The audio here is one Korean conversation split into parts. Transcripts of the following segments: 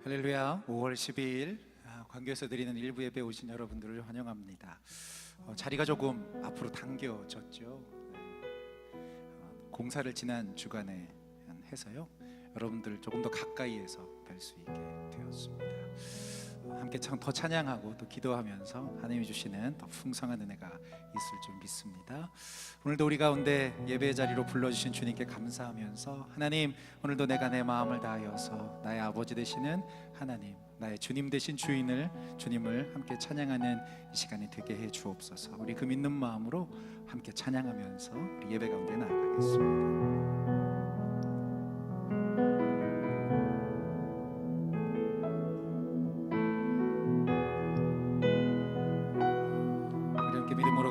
할렐루야. 5월 12일 광교에서 드리는 일부 예배 오신 여러분들을 환영합니다. 자리가 조금 앞으로 당겨졌죠. 공사를 지난 주간에 해서요, 여러분들 조금 더 가까이에서 뵐 수 있게 되었습니다. 함께 더 찬양하고 또 기도하면서 하나님이 주시는 더 풍성한 은혜가 있을 줄 믿습니다. 오늘도 우리 가운데 예배의 자리로 불러주신 주님께 감사하면서, 하나님, 오늘도 내가 내 마음을 다하여서 나의 아버지 되시는 하나님, 나의 주님 되신 주님을 함께 찬양하는 이 시간이 되게 해 주옵소서. 우리 그 믿는 마음으로 함께 찬양하면서 우리 예배 가운데 나아가겠습니다.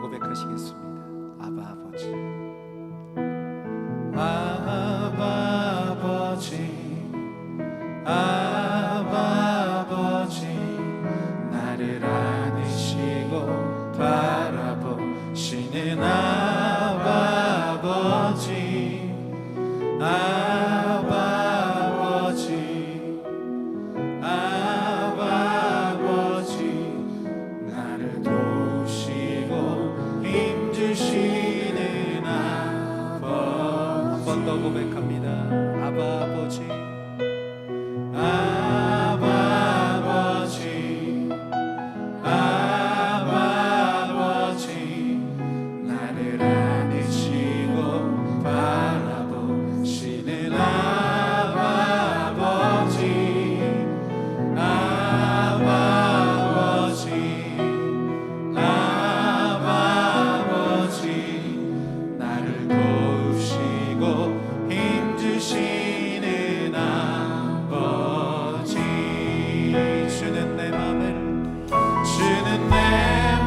고백하시겠습니다. 아바 아버지, 아바 아버지, 아바 아버지, 나를 안으시고 바라보시는 아바 아버지, 아바 아버지, 아바 아버지, 나를 도우시고 힘주시는 아버. 한 번 더 고백합니다. 아바 아버지, 아바 아버지, 아바 아버지, 나를 안으시고 바라보시는 아바 아버지, 아바 아버지, 나를 도우시고 힘주시는 아버지. 주는 내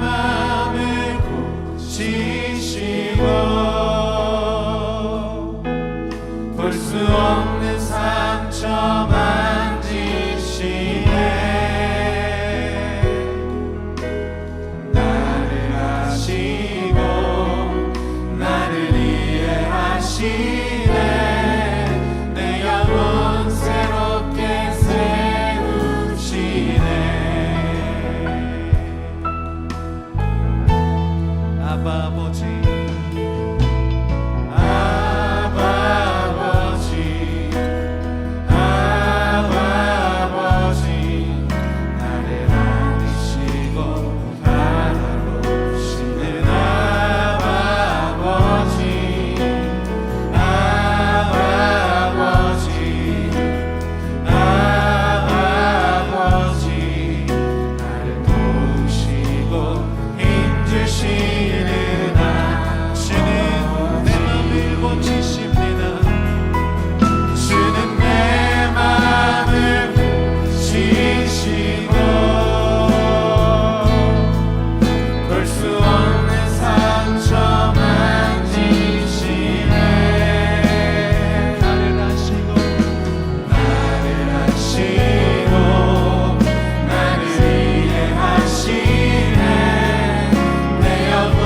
맘을 고치시고 볼 수 없는 상처 만지시네. 나를 아시고 나를 이해하시네. 내 영혼 새롭게 세우시네. 아바 아버지, 아바 아버지, 아바 아버지, 나를 안으시고 바라보시는 아바 아버지, 아바 아버지, 아바 아버지, 나를 도우시고 힘주시는 주는 내 맘을 고치십니다. 주는 내 맘을 고치시고 볼 수 없는 상처 만지시네. 나를 아시고 나를 이해하시네. 내 영혼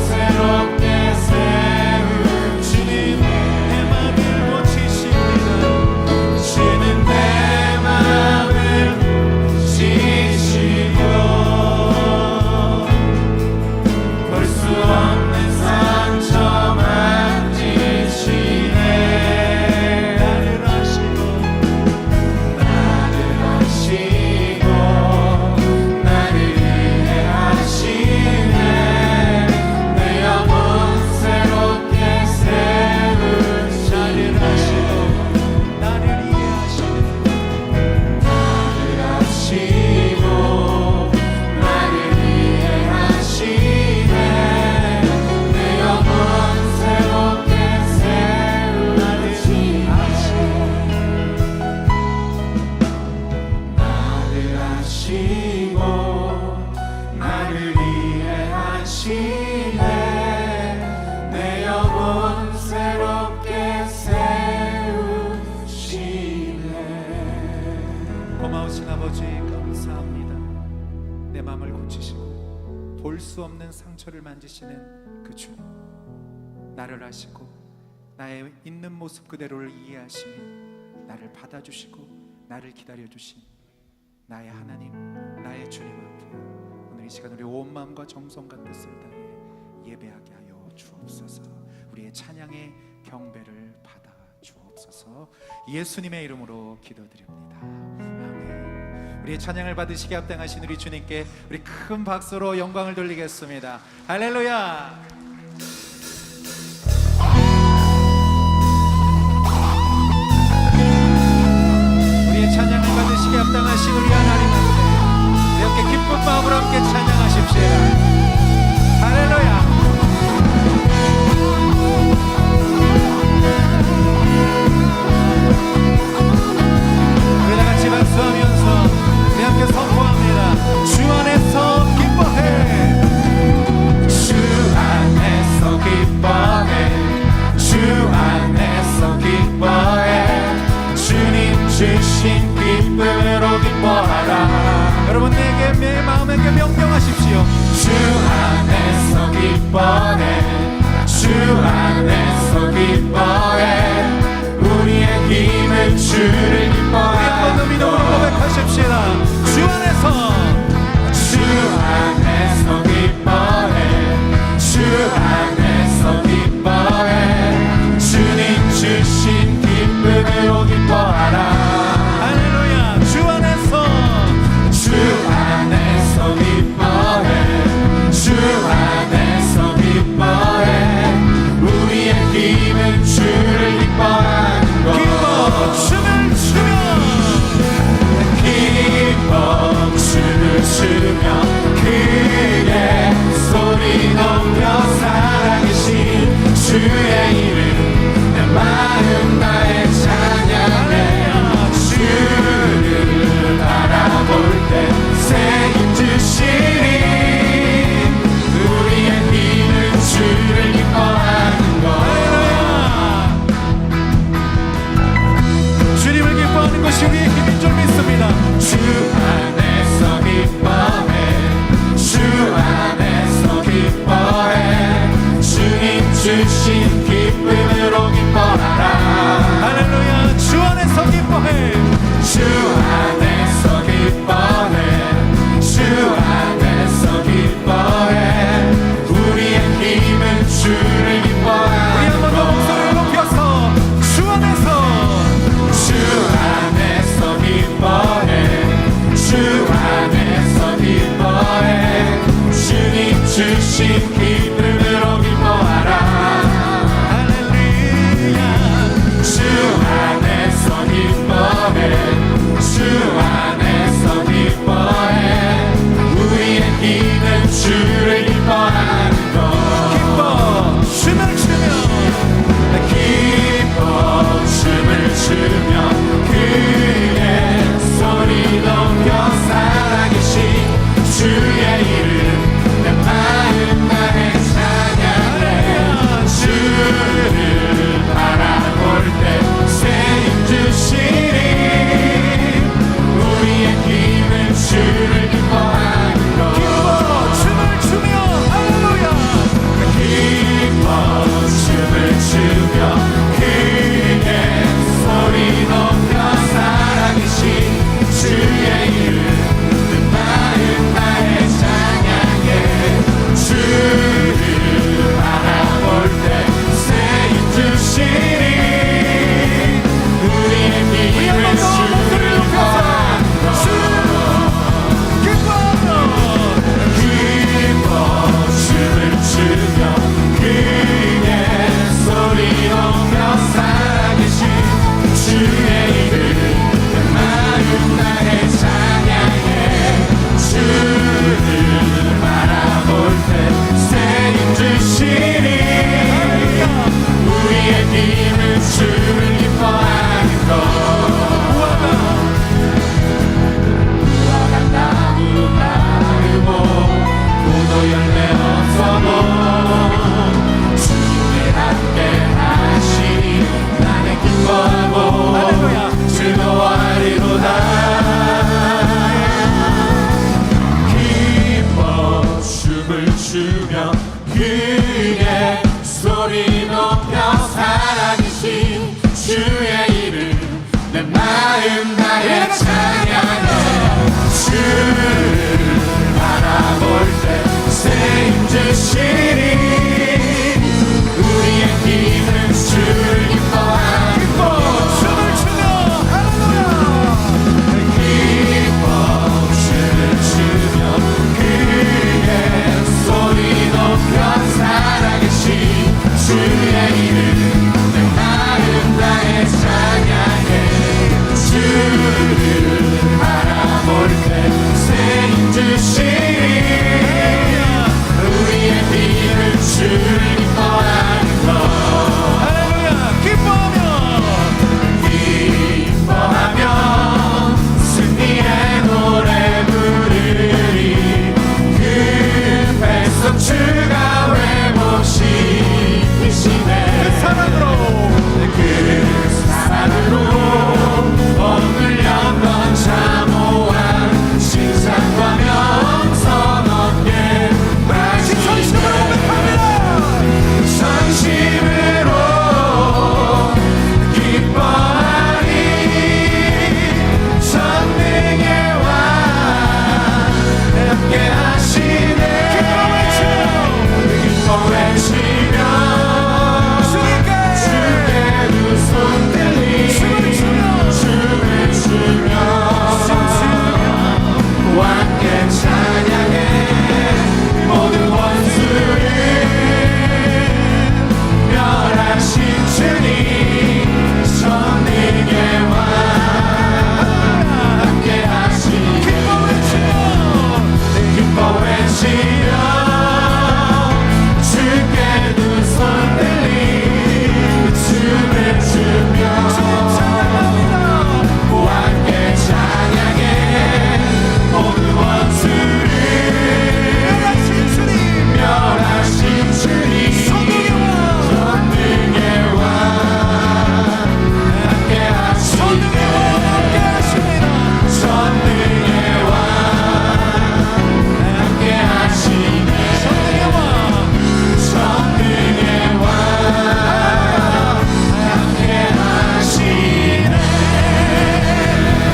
새롭게 세우시는 내 맘을 고치십니다. 주는 내 맘을 고치시고 볼 수 없는 상처 만지시네. 나를 아시고 나를 이해하시네. 내 영혼 새롭게 세우시네. 나를 이해하시네. 나를 이해하시네. 내 영혼 새롭게 세우시네. 나를 아시고 나를 이해하시네. 내 영혼 새롭게 세우시네. 고마우신 아버지, 감사합니다. 내 마음을 고치시고 볼 수 없는 상처를 만지시는 그 주님, 나를 아시고 나의 있는 모습 그대로를 이해하시며 나를 받아주시고 나를 기다려주신 나의 하나님, 나의 주님 앞에 오늘 이 시간 우리 온 마음과 정성과 뜻을 다해 예배하게 하여 주옵소서. 우리의 찬양의 경배를 받아 주옵소서. 예수님의 이름으로 기도드립니다. 아멘. 우리의 찬양을 받으시게 합당하신 우리 주님께 우리 큰 박수로 영광을 돌리겠습니다. 할렐루야. 찬양을 받으시게 합당하신 우리 하나님 앞에 이렇게 기쁜 마음으로 함께 찬양하십시오. 할렐루야. 우리 다같이 박수하면서 우리 함께 선포합니다. 주 안에서 기뻐해, 주 안에서 기뻐해, 주 안에서 기뻐해, 주님 주신 기쁨으로 기뻐하라. 여러분 내게 내 마음에게 명령하십시오. 주 안에서 기뻐해, 주 안에서 기뻐해, 우리의 힘은 주를 기뻐하라. 우리 한번 믿음으로 고백하십시다. 주 안에서, 주 안에서 기뻐해, 주 안에서 기뻐해, 주님 주신 기쁨으로 기뻐하라. 할렐루야. 주 안에서, 주 안에서 기뻐해, 주 안에서 기뻐해, 우리의 힘은 주를 기뻐하는 것. 기뻐 춤을 추며, 기뻐 춤을 추며, 크게 소리 높여 살아계신 주의 이름 내 마음 나의 찬양해. 주를 바라볼 때 새 힘 주시니 우리의 힘은 주를 기뻐하는 것. 주님을 기뻐하는 것이 우리의 힘인 줄 믿습니다. 주 안에서 기뻐해, 주 안에서 기뻐해, 주님 주신 기쁨으로 기뻐하라. 할렐루야. 주 안에서 기뻐해, 주 안에서 기뻐해, 주 안에서 기뻐해, 우리의 힘은 주를 기뻐하는 것. 우리 한번 더 목소리를 높여서 주 안에서, 주 안에서 기뻐해, 주 안에서 기뻐해, 주님 주신 기쁨으로 기뻐하라. 주 안에서 기뻐해, 주 안에서 기뻐해, 우리의 힘은 주를 기뻐하는 것. 기뻐 춤을 추며, 기뻐 춤을 추며, 크게 소리 높여 살아계신 주의 이름 내 마음 나의 찬양해. 주를 바라볼 때 새 힘 주시니 우리의 힘은 주를 기뻐하는 것. 기뻐 춤을 추며, 할렐루야. 기뻐 춤을 추며, 크게 소리 높여 살아계신 주의 이름 내 마음 나의 찬양해. 주를 바라볼 때 새 힘 주시니 우리의 힘을 주를 기뻐하는 것. 기뻐 춤을 추며, 크게 소리 높여 살아계신 주의 이름 내 마음 나의 찬양해. 주를 바라볼 때 새 힘 주시니 우리의 힘은 주를 기뻐하는 것. 무화과 나무 마르고 포도 열매 없어도 주님께 함께 하시니 나는 기뻐하고 즐거워하리로다. 기뻐 춤을 추며, 크게 소리 높여 살아계신 주의 이름 내 마음 나의 찬양해. 주를 바라볼 때 새 힘 주시니 우리의 힘은 주를 기뻐하고 춤을 추며 할렐루야 기뻐 춤을 추며 그의 소리 높여 살아계신 주의 이름 내 마음 다해 찬양해 주를 바라볼 때 새 힘 주시니 우리의 힘은 주를 기뻐하는 것 할렐루야 기뻐하며 승리의 노래 부르리 그 뱃속 주가 회복시키시네 그 사랑으로 억눌렸던 참호한 신상과 명성 얻게 전심으로 기뻐하리 전능의 왕 함께 하시네 기뻐 외치며 주께 두 손 들리 춤을 추며 왕께 찬양해 모든 원수를 멸하신 주님 전능의 왕 함께 하시네 기뻐 외치며 주께 두 손 들리 춤을 추며 왕께 찬양해 모든 원수를 멸하신 주님 전능의 왕 함께 하시네 전능의 왕 함께 하시네 전능의 왕 함께 하시네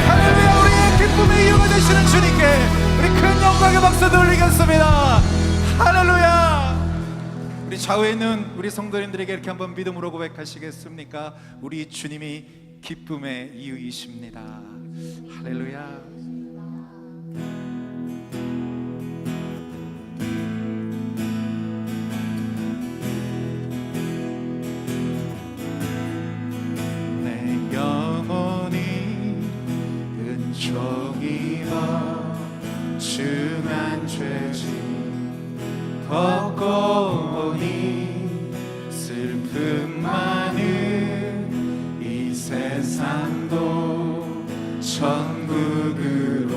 할렐루야 우리의 기쁨의 이유가 되시는 주님께 우리 큰 영광의 박수 돌리겠습니다. 할렐루야. 우리 좌우에 있는 우리 성도님들에게 이렇게 한번 믿음으로 고백하시겠습니까? 우리 주님이 기쁨의 이유이십니다. 할렐루야. 내 영혼이 은총 입어 중한 죄짐 벗고 오니 슬픔 많은 이 세상도 천국으로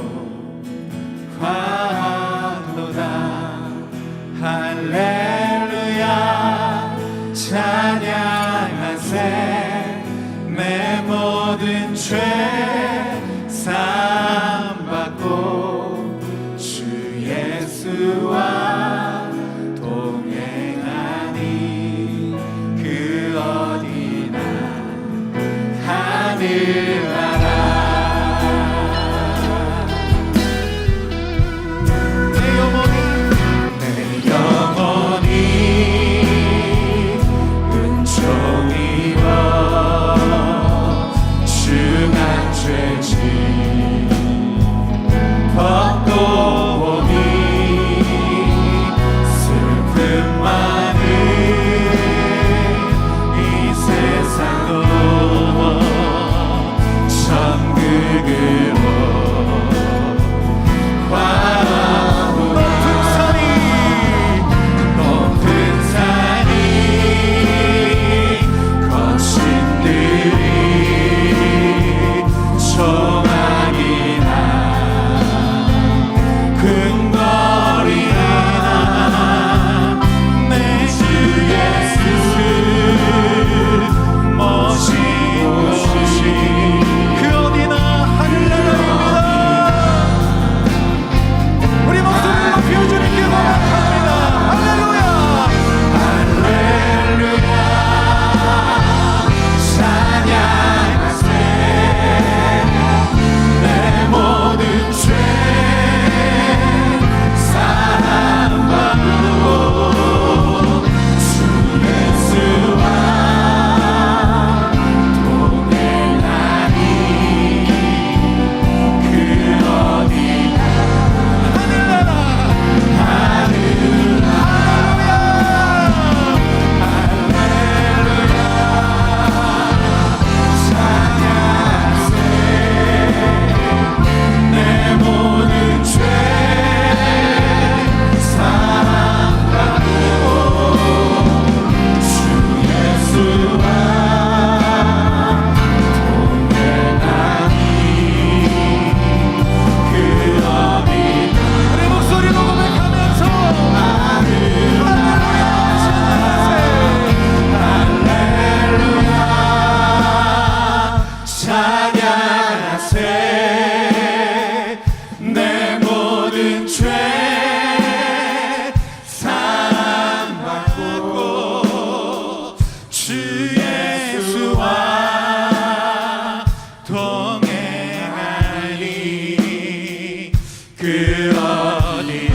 가노라 할렐루야 찬양하세 내 모든 죄 사함받고 주 예수와 동행하니 그 어디나 하늘나라 내 영혼이 은총 입어 중한 죄 동행하리 그 어디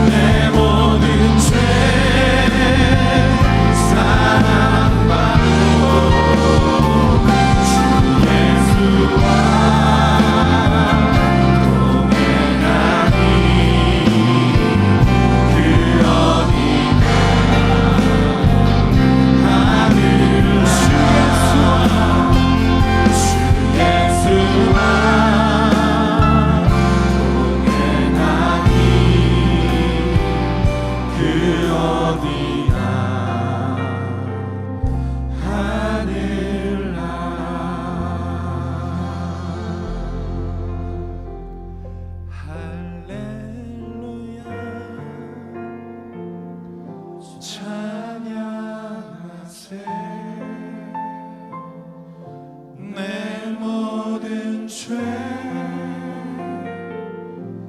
내 모든 죄 사랑받고 주 예수와 동행하니 그 어디나 하늘 주 예수와 동행하니 그 어디나 하늘나라 할렐루야 찬양하세 내 모든 죄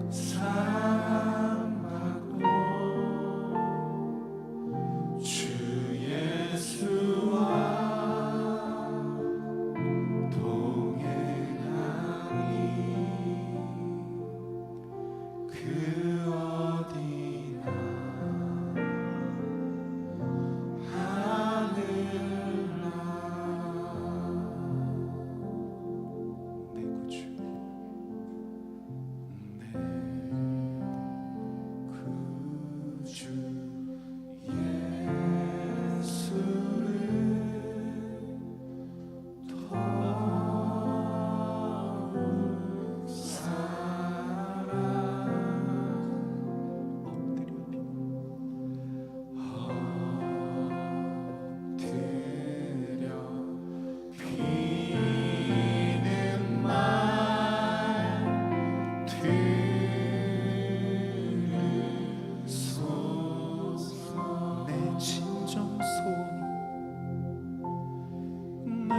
사랑받고 주 예수와 동행하니 그 어디나 하늘나라 내 구주 내 구주 예수를 더욱 사랑 엎드려 비는 말 들으소서 내 진정소원 내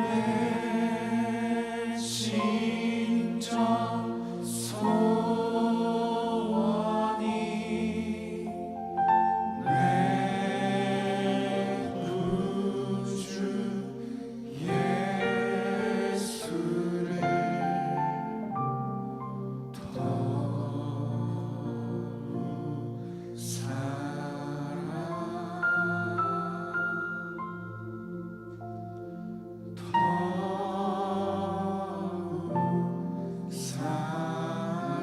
진정소원이 내 구주 예수를 더욱 사랑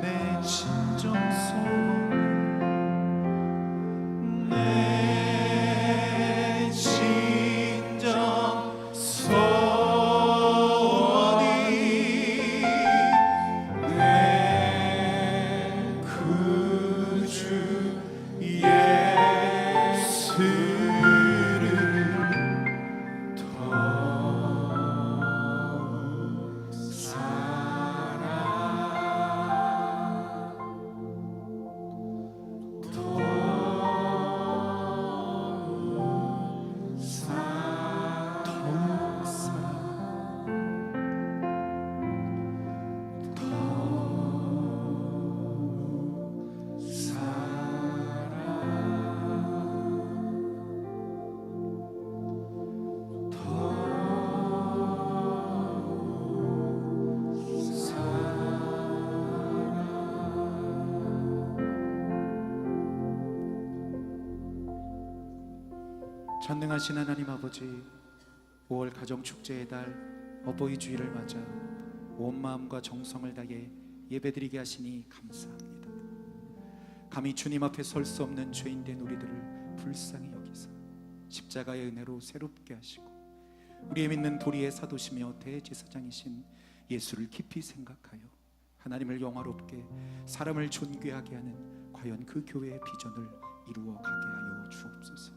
내 진정소원 내 진정소원이 내 구주 예수를 더욱 사랑 전능하신 하나님 아버지, 5월 가정축제의 달 어버이 주일을 맞아 온 마음과 정성을 다해 예배드리게 하시니 감사합니다. 감히 주님 앞에 설 수 없는 죄인된 우리들을 불쌍히 여기사 십자가의 은혜로 새롭게 하시고 우리의 믿는 도리의 사도시며 대제사장이신 예수를 깊이 생각하여 하나님을 영화롭게 사람을 존귀하게 하는 과연 그 교회의 비전을 이루어 가게 하여 주옵소서.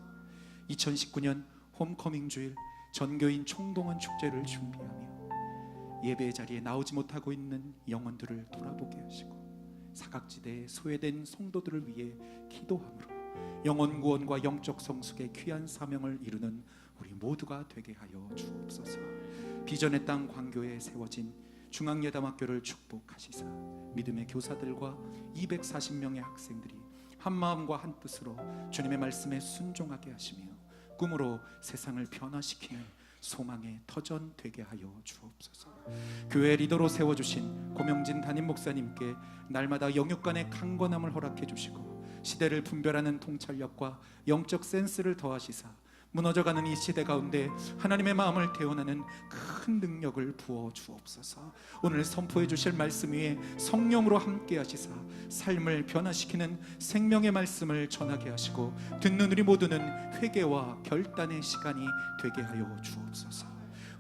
2019년 홈커밍 주일 전교인 총동원 축제를 준비하며 예배 자리에 나오지 못하고 있는 영혼들을 돌아보게 하시고 사각지대에 소외된 성도들을 위해 기도함으로 영혼 구원과 영적 성숙의 귀한 사명을 이루는 우리 모두가 되게 하여 주옵소서. 비전의 땅 광교에 세워진 중앙예담학교를 축복하시사 믿음의 교사들과 240명의 학생들이 한마음과 한뜻으로 주님의 말씀에 순종하게 하시며 꿈으로 세상을 변화시키는 소망의 터전 되게 하여 주옵소서. 교회 리더로 세워주신 고명진 담임 목사님께 날마다 영육간의 강건함을 허락해 주시고 시대를 분별하는 통찰력과 영적 센스를 더하시사 무너져가는 이 시대 가운데 하나님의 마음을 대원하는 큰 능력을 부어 주옵소서. 오늘 선포해 주실 말씀 위에 성령으로 함께 하시사 삶을 변화시키는 생명의 말씀을 전하게 하시고 듣는 우리 모두는 회개와 결단의 시간이 되게 하여 주옵소서.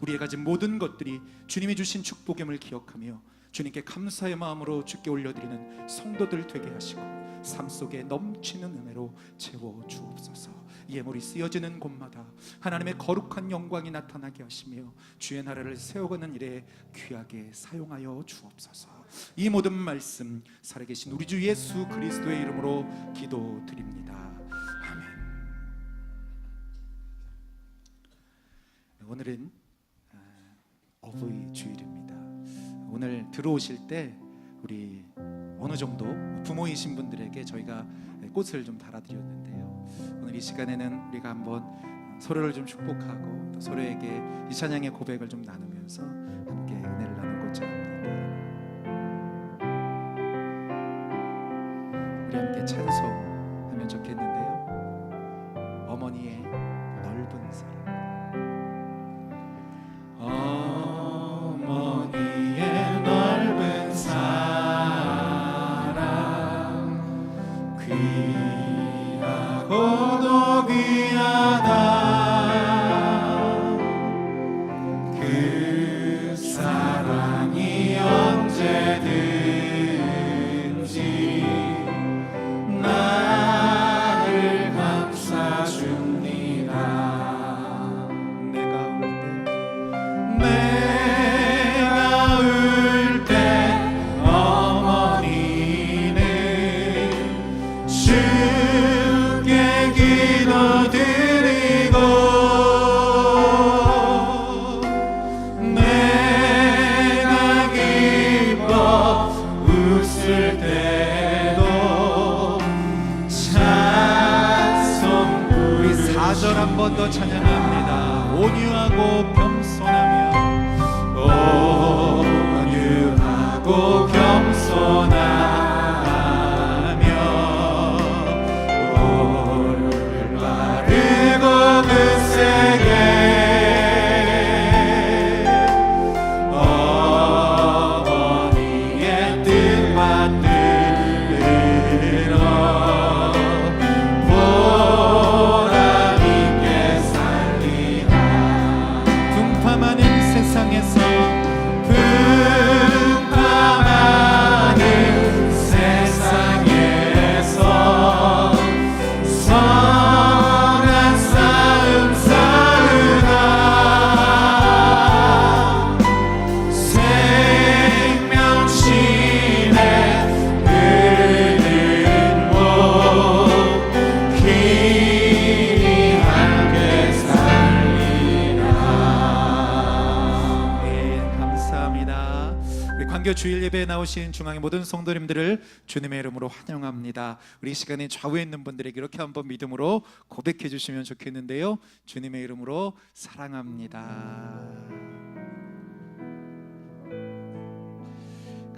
우리의 가진 모든 것들이 주님이 주신 축복임을 기억하며 주님께 감사의 마음으로 주께 올려드리는 성도들 되게 하시고 삶 속에 넘치는 은혜로 채워 주옵소서. 예물이 쓰여지는 곳마다 하나님의 거룩한 영광이 나타나게 하시며 주의 나라를 세워가는 일에 귀하게 사용하여 주옵소서. 이 모든 말씀 살아계신 우리 주 예수 그리스도의 이름으로 기도드립니다. 아멘. 오늘은 어버이 주일입니다. 오늘 들어오실 때 우리 어느 정도 부모이신 분들에게 저희가 꽃을 좀 달아드렸는데요. 오늘 이 시간에는 우리가 한번 서로를 좀 축복하고 또 서로에게 이 찬양의 고백을 좀 나누면서 함께 은혜를 나누고자 합니다. 우리 함께 찬송하면 좋겠는데요. 어머니의 넓은 사랑. 어머니의 넓은 사랑 귀하고도 귀하다. 그 사랑이 언제든지 나를 감싸줍니다. 내가 울 때 어머니는 주께 기도드리고 내가 기뻐 웃을 때도 찬송 우리 4절 한 번 더 찬양합니다. 온유하고 겸손하며 온유하고 겸손하며 올바르고 굳세게 어머니의 뜻 받들어 보람있게 살리라. 풍파많은 세상에서 풍파많은 세상에서 선한 싸움 싸우다 생명신의 흐르는 목 길이 함께 살리라. 네, 감사합니다. 우리 광교 주일 예배에 나오신 중앙의 모든 성도님들을 주님의 이름으로 환영합니다. 우리 이 시간에 좌우에 있는 분들에게 이렇게 한번 믿음으로 고백해 주시면 좋겠는데요. 주님의 이름으로 사랑합니다.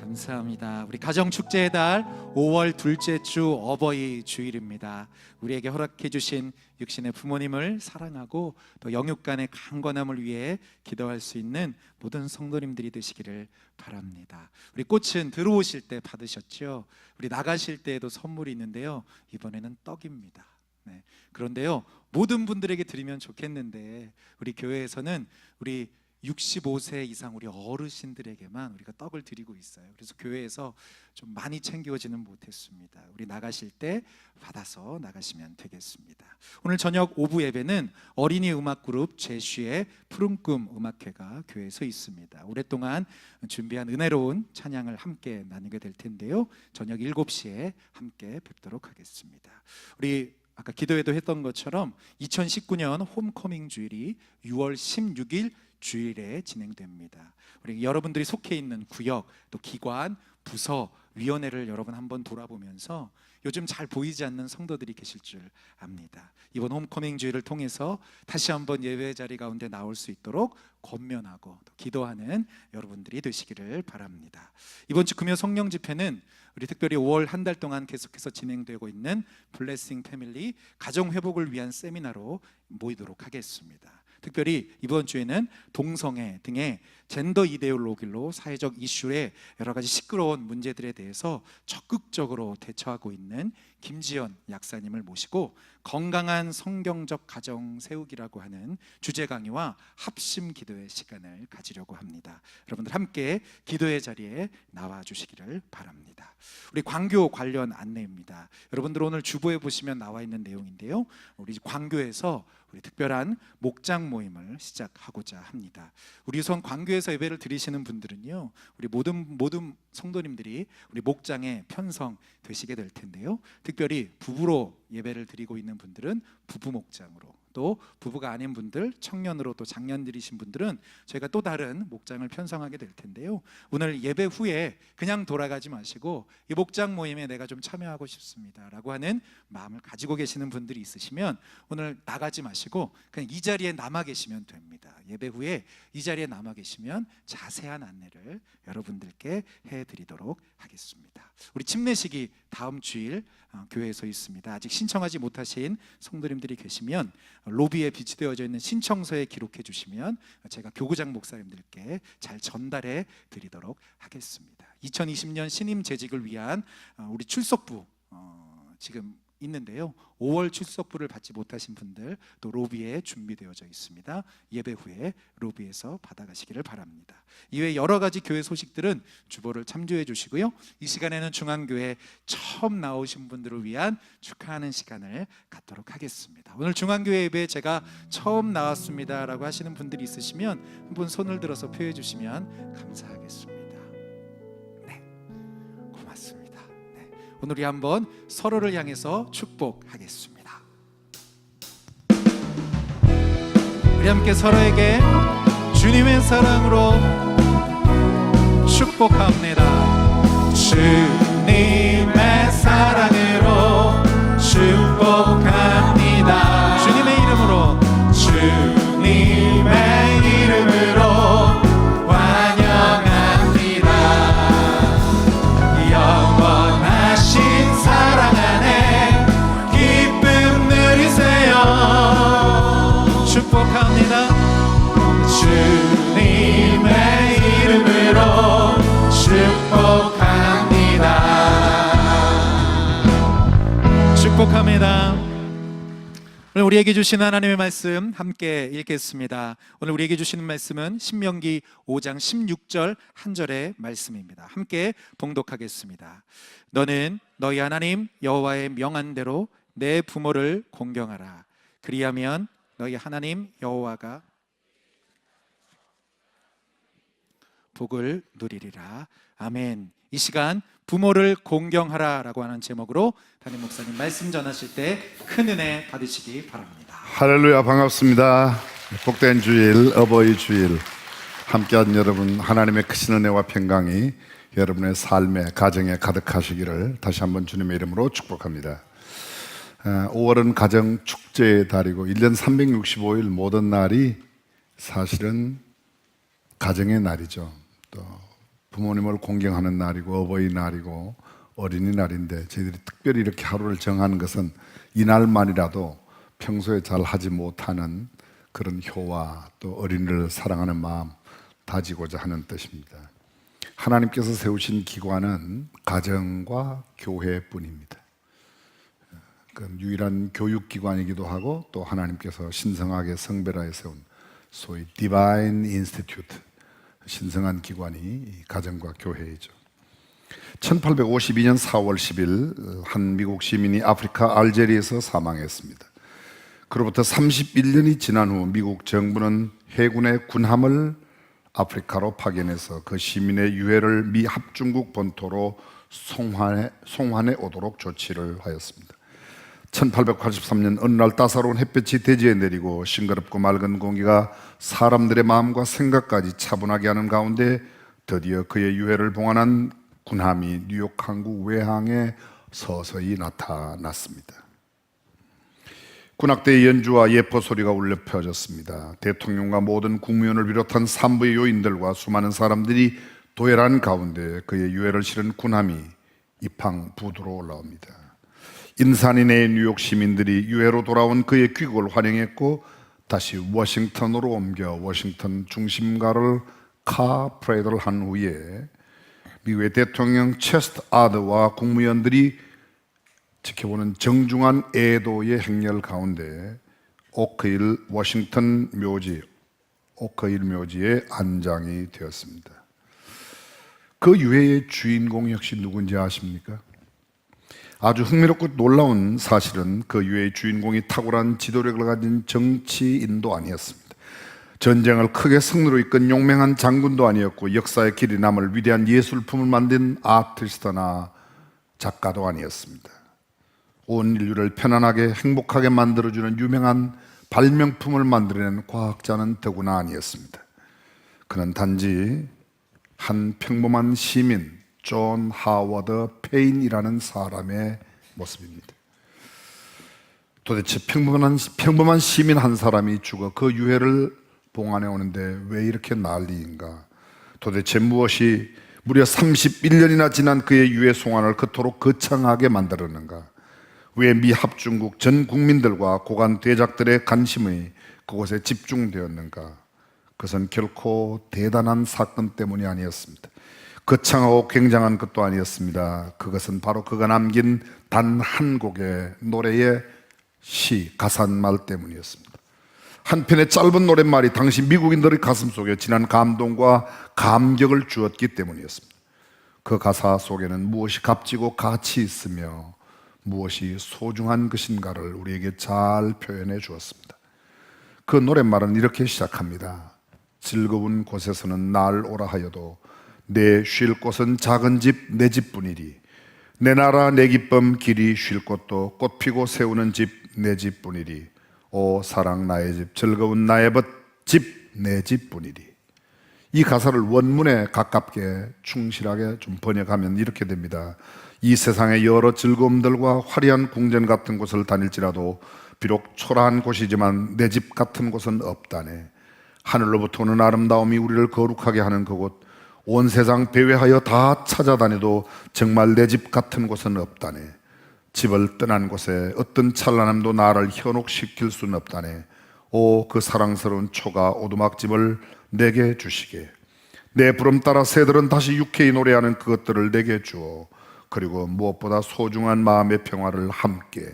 감사합니다. 우리 가정축제의 달 5월 둘째 주 어버이 주일입니다. 우리에게 허락해 주신 육신의 부모님을 사랑하고 또 영육간의 강건함을 위해 기도할 수 있는 모든 성도님들이 되시기를 바랍니다. 우리 꽃은 들어오실 때 받으셨죠? 우리 나가실 때에도 선물이 있는데요. 이번에는 떡입니다. 네. 그런데요, 모든 분들에게 드리면 좋겠는데 우리 교회에서는 우리 65세 이상 우리 어르신들에게만 우리가 떡을 드리고 있어요. 그래서 교회에서 좀 많이 챙겨지는 못했습니다. 우리 나가실 때 받아서 나가시면 되겠습니다. 오늘 저녁 오후 예배는 어린이 음악 그룹 제쉬의 푸른 꿈 음악회가 교회에서 있습니다. 오랫동안 준비한 은혜로운 찬양을 함께 나누게 될 텐데요. 저녁 7시에 함께 뵙도록 하겠습니다. 우리 아까 기도회도 했던 것처럼 2019년 홈커밍 주일이 6월 16일 주일에 진행됩니다. 우리 여러분들이 속해 있는 구역, 또 기관, 부서, 위원회를 여러분 한번 돌아보면서 요즘 잘 보이지 않는 성도들이 계실 줄 압니다. 이번 홈커밍 주일을 통해서 다시 한번 예배 자리 가운데 나올 수 있도록 권면하고 또 기도하는 여러분들이 되시기를 바랍니다. 이번 주 금요 성령 집회는 우리 특별히 5월 한 달 동안 계속해서 진행되고 있는 블레싱 패밀리 가정 회복을 위한 세미나로 모이도록 하겠습니다. 특별히 이번 주에는 동성애 등의 젠더 이데올로기로 사회적 이슈에 여러 가지 시끄러운 문제들에 대해서 적극적으로 대처하고 있는 김지연 약사님을 모시고 건강한 성경적 가정 세우기라고 하는 주제 강의와 합심 기도의 시간을 가지려고 합니다. 여러분들 함께 기도의 자리에 나와 주시기를 바랍니다. 우리 광교 관련 안내입니다. 여러분들 오늘 주보에 보시면 나와 있는 내용인데요, 우리 광교에서 우리 특별한 목장 모임을 시작하고자 합니다. 우리 우선 광교에서 예배를 드리시는 분들은요, 우리 모든 성도님들이 우리 목장에 편성되시게 될 텐데요, 특별히 부부로 예배를 드리고 있는 분들은 부부 목장으로, 또 부부가 아닌 분들, 청년으로 또 장년들이신 분들은 저희가 또 다른 목장을 편성하게 될 텐데요, 오늘 예배 후에 그냥 돌아가지 마시고 이 목장 모임에 내가 좀 참여하고 싶습니다 라고 하는 마음을 가지고 계시는 분들이 있으시면 오늘 나가지 마시고 그냥 이 자리에 남아 계시면 됩니다. 예배 후에 이 자리에 남아 계시면 자세한 안내를 여러분들께 해드리도록 하겠습니다. 우리 침례식이 다음 주일 교회에서 있습니다. 아직 신청하지 못하신 성도님들이 계시면 로비에 비치되어져 있는 신청서에 기록해 주시면 제가 교구장 목사님들께 잘 전달해 드리도록 하겠습니다. 2020년 신임 재직을 위한 우리 출석부 지금 있는데요, 5월 출석부를 받지 못하신 분들 또 로비에 준비되어져 있습니다. 예배 후에 로비에서 받아가시기를 바랍니다. 이외 여러 가지 교회 소식들은 주보를 참조해 주시고요, 이 시간에는 중앙교회 처음 나오신 분들을 위한 축하하는 시간을 갖도록 하겠습니다. 오늘 중앙교회 예배에 제가 처음 나왔습니다 라고 하시는 분들이 있으시면 한번 손을 들어서 표해 주시면 감사하겠습니다. 오늘 우리 한번 서로를 향해서 축복하겠습니다. 우리 함께 서로에게 주님의 사랑으로 축복합니다. 주님의 사랑으로 축복합니다. 주님의 이름으로, 주님의 이름으로 환영합니다. 영원하신 사랑 안에 기쁨 누리세요. 축복합니다. 주님의 이름으로 축복합니다. 축복합니다. 오늘 우리에게 주신 하나님의 말씀 함께 읽겠습니다. 오늘 우리에게 주시는 말씀은 신명기 5장 16절 한 절의 말씀입니다. 함께 봉독하겠습니다. 너는 너희 하나님 여호와의 명한 대로 내 부모를 공경하라. 그리하면 너희 하나님 여호와가 복을 누리리라. 아멘. 이 시간 부모를 공경하라 라고 하는 제목으로 담임 목사님 말씀 전하실 때 큰 은혜 받으시기 바랍니다. 할렐루야, 반갑습니다. 복된 주일, 어버이 주일 함께한 여러분, 하나님의 크신 은혜와 평강이 여러분의 삶에, 가정에 가득하시기를 다시 한번 주님의 이름으로 축복합니다. 5월은 가정 축제의 달이고 1년 365일 모든 날이 사실은 가정의 날이죠. 또 부모님을 공경하는 날이고 어버이날이고 어린이날인데 저희들이 특별히 이렇게 하루를 정하는 것은 이날만이라도 평소에 잘 하지 못하는 그런 효와 또 어린이를 사랑하는 마음 다지고자 하는 뜻입니다. 하나님께서 세우신 기관은 가정과 교회뿐입니다. 그 유일한 교육기관이기도 하고 또 하나님께서 신성하게 성별하여 세운 소위 디바인 인스티튜트, 신성한 기관이 가정과 교회이죠. 1852년 4월 10일 한 미국 시민이 아프리카 알제리에서 사망했습니다. 그로부터 31년이 지난 후 미국 정부는 해군의 군함을 아프리카로 파견해서 그 시민의 유해를 미 합중국 본토로 송환해 오도록 조치를 하였습니다. 1883년 어느 날 따사로운 햇볕이 대지에 내리고 싱그럽고 맑은 공기가 사람들의 마음과 생각까지 차분하게 하는 가운데 드디어 그의 유해를 봉안한 군함이 뉴욕 항구 외항에 서서히 나타났습니다. 군악대의 연주와 예포 소리가 울려 퍼졌습니다. 대통령과 모든 국무위원을 비롯한 산부의 요인들과 수많은 사람들이 도열한 가운데 그의 유해를 실은 군함이 입항 부두로 올라옵니다. 인산인해의 뉴욕 시민들이 유해로 돌아온 그의 귀국을 환영했고 다시 워싱턴으로 옮겨 워싱턴 중심가를 카 프레이드를 한 후에 미국의 대통령 체스트 아드와 국무위원들이 지켜보는 정중한 애도의 행렬 가운데 오크힐 워싱턴 묘지, 오크힐 묘지에 안장이 되었습니다. 그 유해의 주인공 역시 누군지 아십니까? 아주 흥미롭고 놀라운 사실은 그 유해의 주인공이 탁월한 지도력을 가진 정치인도 아니었습니다. 전쟁을 크게 승리로 이끈 용맹한 장군도 아니었고 역사의 길이 남을 위대한 예술품을 만든 아티스트나 작가도 아니었습니다. 온 인류를 편안하게 행복하게 만들어주는 유명한 발명품을 만들어낸 과학자는 더구나 아니었습니다. 그는 단지 한 평범한 시민 존 하워드 페인이라는 사람의 모습입니다. 도대체 평범한 시민 한 사람이 죽어 그 유해를 봉안해 오는데 왜 이렇게 난리인가? 도대체 무엇이 무려 31년이나 지난 그의 유해 송환을 그토록 거창하게 만들었는가? 왜 미 합중국 전 국민들과 고관 대작들의 관심이 그곳에 집중되었는가? 그것은 결코 대단한 사건 때문이 아니었습니다. 거창하고 굉장한 것도 아니었습니다. 그것은 바로 그가 남긴 단 한 곡의 노래의 시, 가사말 때문이었습니다. 한편의 짧은 노랫말이 당시 미국인들의 가슴속에 진한 감동과 감격을 주었기 때문이었습니다. 그 가사 속에는 무엇이 값지고 가치 있으며 무엇이 소중한 것인가를 우리에게 잘 표현해 주었습니다. 그 노랫말은 이렇게 시작합니다. 즐거운 곳에서는 날 오라 하여도 내 쉴 곳은 작은 집 내 집뿐이리. 내 나라 내 기쁨 길이 쉴 곳도 꽃 피고 세우는 집 내 집뿐이리. 오 사랑 나의 집 즐거운 나의 집 내 집뿐이리. 이 가사를 원문에 가깝게 충실하게 좀 번역하면 이렇게 됩니다. 이 세상의 여러 즐거움들과 화려한 궁전 같은 곳을 다닐지라도 비록 초라한 곳이지만 내 집 같은 곳은 없다네. 하늘로부터 오는 아름다움이 우리를 거룩하게 하는 그곳, 온 세상 배회하여 다 찾아다녀도 정말 내 집 같은 곳은 없다네. 집을 떠난 곳에 어떤 찬란함도 나를 현혹시킬 수는 없다네. 오 그 사랑스러운 초가 오두막집을 내게 주시게. 내 부름 따라 새들은 다시 유쾌히 노래하는 그것들을 내게 주어. 그리고 무엇보다 소중한 마음의 평화를 함께.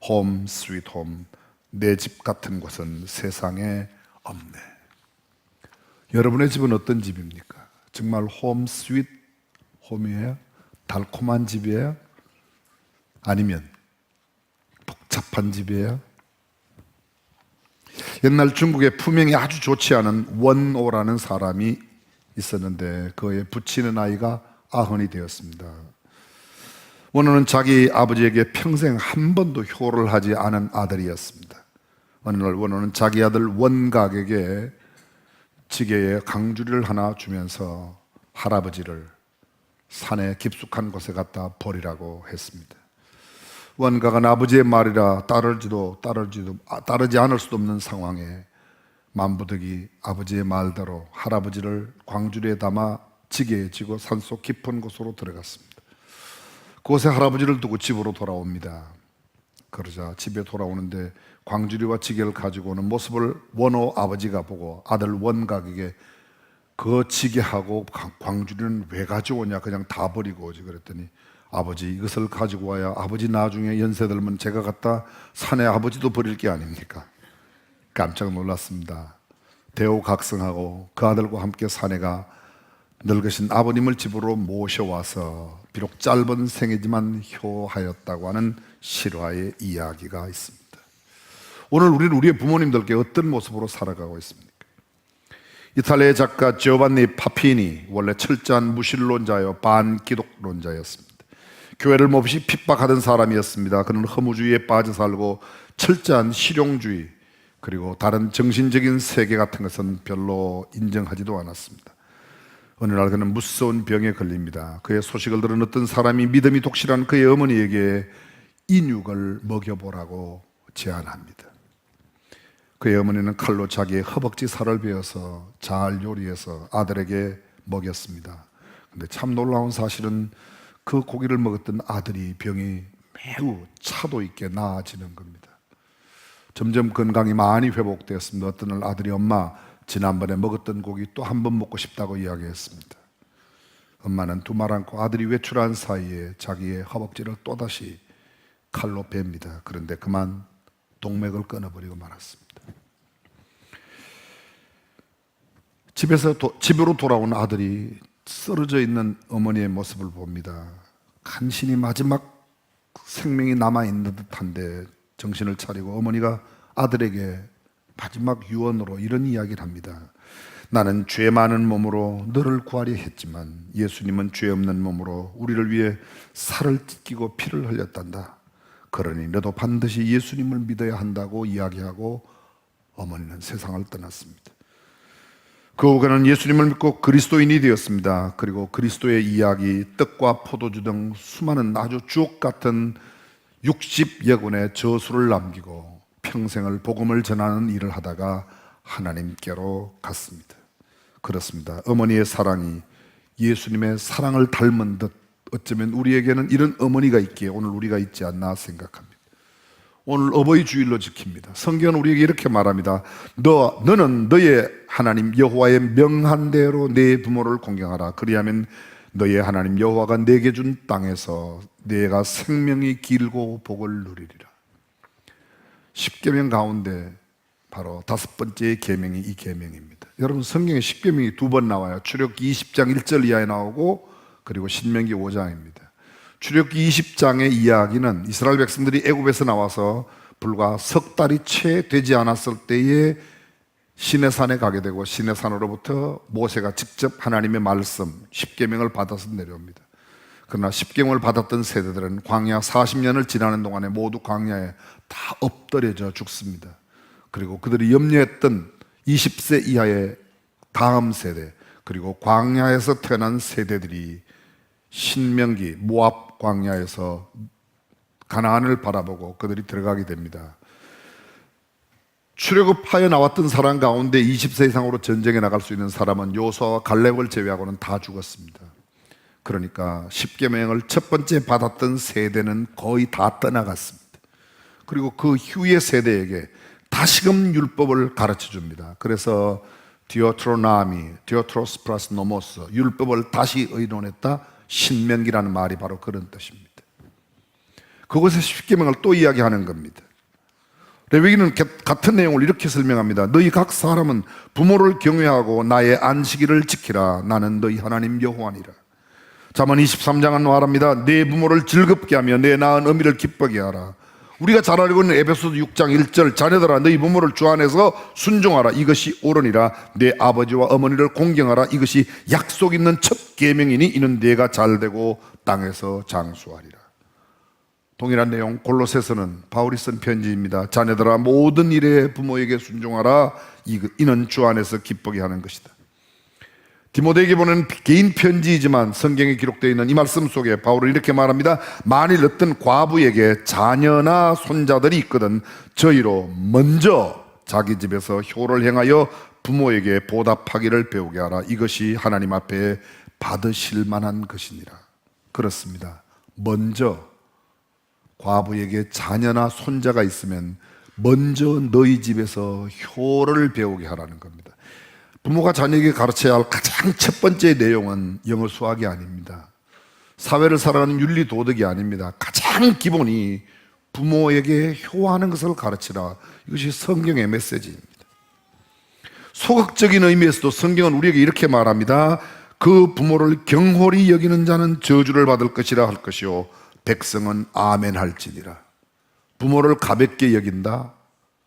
홈 스윗 홈. 내 집 같은 곳은 세상에 없네. 여러분의 집은 어떤 집입니까? 정말 홈 스윗 홈이에요? 달콤한 집이에요? 아니면 복잡한 집이에요? 옛날 중국에 품행이 아주 좋지 않은 원오라는 사람이 있었는데 그의 붙이는 아이가 아흔이 되었습니다. 원오는 자기 아버지에게 평생 한 번도 효를 하지 않은 아들이었습니다. 어느 날 원오는 자기 아들 원각에게 지게에 강주리를 하나 주면서 할아버지를 산의 깊숙한 곳에 갖다 버리라고 했습니다. 원각은 아버지의 말이라 따르지 않을 수도 없는 상황에 만부득이 아버지의 말대로 할아버지를 광주리에 담아 지게에 지고 산속 깊은 곳으로 들어갔습니다. 그곳에 할아버지를 두고 집으로 돌아옵니다. 그러자 집에 돌아오는데 광주리와 지게를 가지고 오는 모습을 원호 아버지가 보고 아들 원각에게 그 지게하고 광주리는 왜 가져오냐, 그냥 다 버리고 오지. 그랬더니 아버지 이것을 가지고 와야 아버지 나중에 연세 들면 제가 갖다 산에 아버지도 버릴 게 아닙니까? 깜짝 놀랐습니다. 대우각성하고 그 아들과 함께 산에가 늙으신 아버님을 집으로 모셔와서 비록 짧은 생이지만 효하였다고 하는 실화의 이야기가 있습니다. 오늘 우리는 우리의 부모님들께 어떤 모습으로 살아가고 있습니까? 이탈리아의 작가 지오반니 파피니, 원래 철저한 무신론자요 반기독론자였습니다. 교회를 몹시 핍박하던 사람이었습니다. 그는 허무주의에 빠져 살고 철저한 실용주의 그리고 다른 정신적인 세계 같은 것은 별로 인정하지도 않았습니다. 어느 날 그는 무서운 병에 걸립니다. 그의 소식을 들은 어떤 사람이 믿음이 독실한 그의 어머니에게 인육을 먹여보라고 제안합니다. 그의 어머니는 칼로 자기의 허벅지 살을 베어서 잘 요리해서 아들에게 먹였습니다. 근데 참 놀라운 사실은 그 고기를 먹었던 아들이 병이 매우 차도 있게 나아지는 겁니다. 점점 건강이 많이 회복되었습니다. 어떤 날 아들이 엄마 지난번에 먹었던 고기 또 한 번 먹고 싶다고 이야기했습니다. 엄마는 두 말 않고 아들이 외출한 사이에 자기의 허벅지를 또다시 칼로 뱁니다. 그런데 그만 동맥을 끊어버리고 말았습니다. 집으로 돌아온 아들이 쓰러져 있는 어머니의 모습을 봅니다. 간신히 마지막 생명이 남아있는 듯한데 정신을 차리고 어머니가 아들에게 마지막 유언으로 이런 이야기를 합니다. 나는 죄 많은 몸으로 너를 구하려 했지만 예수님은 죄 없는 몸으로 우리를 위해 살을 찢기고 피를 흘렸단다. 그러니 너도 반드시 예수님을 믿어야 한다고 이야기하고 어머니는 세상을 떠났습니다. 그 후 그는 예수님을 믿고 그리스도인이 되었습니다. 그리고 그리스도의 이야기, 떡과 포도주 등 수많은 아주 주옥 같은 60여 권의 저수를 남기고 평생을 복음을 전하는 일을 하다가 하나님께로 갔습니다. 그렇습니다. 어머니의 사랑이 예수님의 사랑을 닮은 듯 어쩌면 우리에게는 이런 어머니가 있기에 오늘 우리가 있지 않나 생각합니다. 오늘 어버이 주일로 지킵니다. 성경은 우리에게 이렇게 말합니다. 너는 너의 하나님 여호와의 명한 대로 내 부모를 공경하라. 그리하면 너의 하나님 여호와가 내게 준 땅에서 내가 생명이 길고 복을 누리리라. 10계명 가운데 바로 5번째 계명이 이 계명입니다. 여러분 성경에 10계명이 2번 나와요. 출애굽기 20장 1절 이하에 나오고 그리고 신명기 5장입니다. 출애굽기 20장의 이야기는 이스라엘 백성들이 애굽에서 나와서 불과 석 달이 채 되지 않았을 때에 시내산에 가게 되고 시내산으로부터 모세가 직접 하나님의 말씀 10계명을 받아서 내려옵니다. 그러나 10계명을 받았던 세대들은 광야 40년을 지나는 동안에 모두 광야에 다 엎드려져 죽습니다. 그리고 그들이 염려했던 20세 이하의 다음 세대 그리고 광야에서 태어난 세대들이 신명기 모압 광야에서 가나안을 바라보고 그들이 들어가게 됩니다. 출애굽하여 나왔던 사람 가운데 20세 이상으로 전쟁에 나갈 수 있는 사람은 요수아와 갈렙을 제외하고는 다 죽었습니다. 그러니까 10계명을 첫 번째 받았던 세대는 거의 다 떠나갔습니다. 그리고 그 후의 세대에게 다시금 율법을 가르쳐 줍니다. 그래서 디오트로스 플러스 노모스, 율법을 다시 의논했다. 신명기라는 말이 바로 그런 뜻입니다. 그곳에서 10계명을 또 이야기하는 겁니다. 레위기는 같은 내용을 이렇게 설명합니다. 너희 각 사람은 부모를 경외하고 나의 안식일을 지키라. 나는 너희 하나님 여호와니라. 잠언 23장은 말합니다. 내 부모를 즐겁게 하며 내 낳은 어미를 기쁘게 하라. 우리가 잘 알고 있는 에베소서 6장 1절 자녀들아 너희 부모를 주 안에서 순종하라. 이것이 옳으니라. 내 아버지와 어머니를 공경하라. 이것이 약속 있는 첫 계명이니 이는 내가 잘되고 땅에서 장수하리라. 동일한 내용 골로새서는 바울이 쓴 편지입니다. 자녀들아 모든 일에 부모에게 순종하라. 이는 주 안에서 기쁘게 하는 것이다. 디모데에게 보낸 개인 편지이지만 성경에 기록되어 있는 이 말씀 속에 바울은 이렇게 말합니다. 만일 어떤 과부에게 자녀나 손자들이 있거든 저희로 먼저 자기 집에서 효를 행하여 부모에게 보답하기를 배우게 하라. 이것이 하나님 앞에 받으실 만한 것이니라. 그렇습니다. 먼저 과부에게 자녀나 손자가 있으면 먼저 너희 집에서 효를 배우게 하라는 겁니다. 부모가 자녀에게 가르쳐야 할 가장 첫 번째 내용은 영어 수학이 아닙니다. 사회를 살아가는 윤리 도덕이 아닙니다. 가장 기본이 부모에게 효하는 것을 가르치라. 이것이 성경의 메시지입니다. 소극적인 의미에서도 성경은 우리에게 이렇게 말합니다. 그 부모를 경홀히 여기는 자는 저주를 받을 것이라 할 것이요 백성은 아멘 할지니라. 부모를 가볍게 여긴다.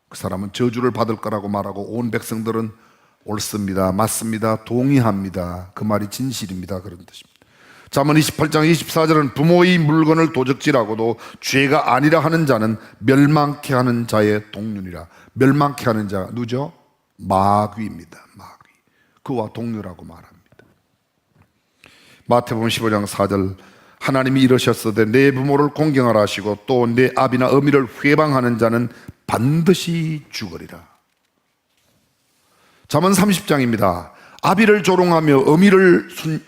그 사람은 저주를 받을 거라고 말하고 온 백성들은 옳습니다. 맞습니다. 동의합니다. 그 말이 진실입니다. 그런 뜻입니다. 잠언 28장 24절은 부모의 물건을 도적질하고도 죄가 아니라 하는 자는 멸망케 하는 자의 동류니라. 멸망케 하는 자 누구죠? 마귀입니다. 마귀. 그와 동류라고 말합니다. 마태복음 15장 4절 하나님이 이르셨으되 내 부모를 공경하라 하시고 또 내 아비나 어미를 회방하는 자는 반드시 죽으리라. 잠언 30장입니다. 아비를 조롱하며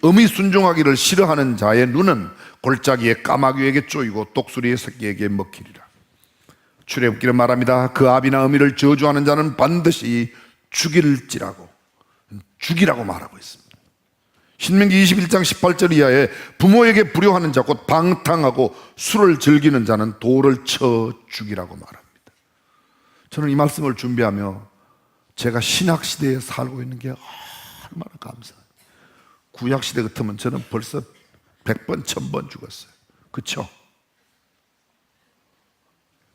어미 순종하기를 싫어하는 자의 눈은 골짜기에 까마귀에게 쪼이고 독수리의 새끼에게 먹히리라. 출애굽기는 말합니다. 그 아비나 어미를 저주하는 자는 반드시 죽일지라고, 죽이라고 말하고 있습니다. 신명기 21장 18절 이하에 부모에게 불효하는 자 곧 방탕하고 술을 즐기는 자는 돌을 쳐 죽이라고 말합니다. 저는 이 말씀을 준비하며 제가 신학시대에 살고 있는 게 얼마나 감사해요. 구약시대 같으면 저는 벌써 100번, 1000번 죽었어요. 그렇죠?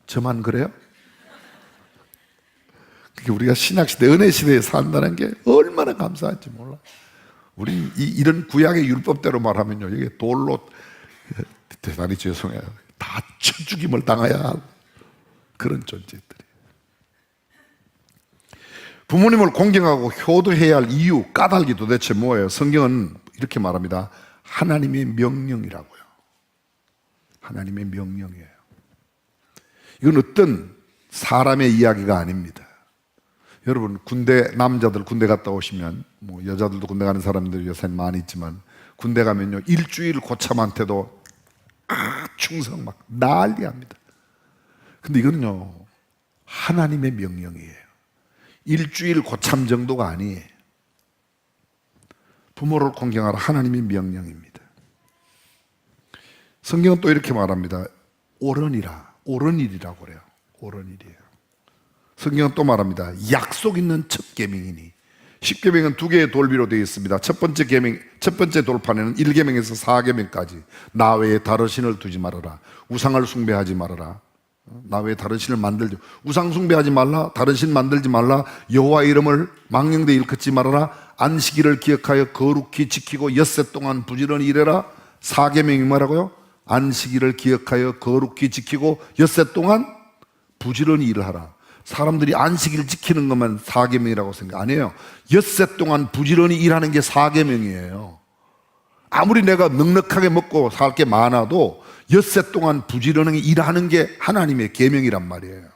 저만 그래요? 그게 우리가 신학시대, 은혜시대에 산다는 게 얼마나 감사한지 몰라요. 우리 이런 구약의 율법대로 말하면요, 이게 돌로 대단히 죄송해요. 다 쳐죽임을 당해야 할 그런 존재들이. 부모님을 공경하고 효도해야 할 이유, 까닭이 도대체 뭐예요? 성경은 이렇게 말합니다. 하나님의 명령이라고요. 하나님의 명령이에요. 이건 어떤 사람의 이야기가 아닙니다. 여러분, 남자들 군대 갔다 오시면, 뭐 여자들도 군대 가는 사람들이 요새 많이 있지만, 군대 가면요, 일주일 고참한테도 충성 막 난리합니다. 근데 이거는요, 하나님의 명령이에요. 일주일 고참 정도가 아니에요. 부모를 공경하라, 하나님의 명령입니다. 성경은 또 이렇게 말합니다. 옳은 일이라고 그래요. 옳은 일이에요. 성경은 또 말합니다. 약속 있는 첫 계명이니. 10계명은 두 개의 돌비로 되어 있습니다. 첫 번째 돌판에는 1계명에서 4계명까지 나 외에 다른 신을 두지 말아라, 우상을 숭배하지 말아라, 나 외에 다른 신을 만들지, 우상 숭배하지 말라, 다른 신 만들지 말라, 여호와 이름을 망령되 일컫지 말아라, 안식일을 기억하여 거룩히 지키고 엿새 동안 부지런히 일해라. 4계명이 뭐라고요? 안식일을 기억하여 거룩히 지키고 엿새 동안 부지런히 일하라. 사람들이 안식일 지키는 것만 4계명이라고 생각 안 해요. 엿새 동안 부지런히 일하는 게 4계명이에요. 아무리 내가 넉넉하게 먹고 살 게 많아도 엿새 동안 부지런히 일하는 게 하나님의 계명이란 말이에요.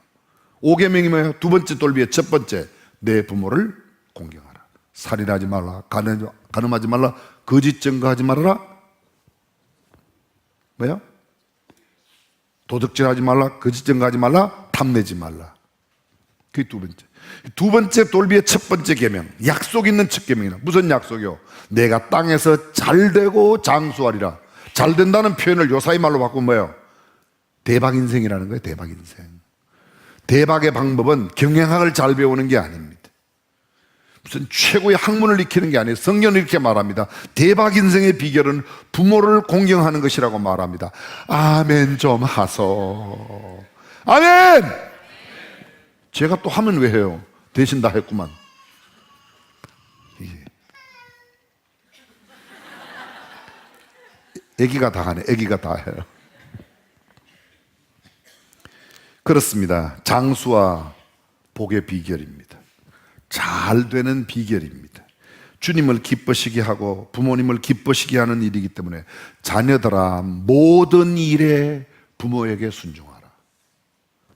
5계명이 뭐예요? 두 번째 돌비의 첫 번째, 내 부모를 공경하라. 살인하지 말라, 간음하지 말라, 거짓 증거하지 말아라. 뭐요? 도둑질하지 말라, 거짓 증거하지 말라, 탐내지 말라. 그게 두 번째. 두 번째 돌비의 첫 번째 계명, 약속 있는 첫 계명이다. 무슨 약속이요? 내가 땅에서 잘되고 장수하리라. 잘된다는 표현을 요사이 말로 바꾸면 뭐예요? 대박 인생이라는 거예요. 대박 인생. 대박의 방법은 경영학을 잘 배우는 게 아닙니다. 무슨 최고의 학문을 익히는 게 아니에요. 성경은 이렇게 말합니다. 대박 인생의 비결은 부모를 공경하는 것이라고 말합니다. 아멘 좀 하소. 아멘. 제가 또 하면 왜 해요? 대신 다 했구만. 애기가 다 하네. 애기가 다 해요. 그렇습니다. 장수와 복의 비결입니다. 잘 되는 비결입니다. 주님을 기쁘시게 하고 부모님을 기쁘시게 하는 일이기 때문에 자녀들아 모든 일에 부모에게 순종하라.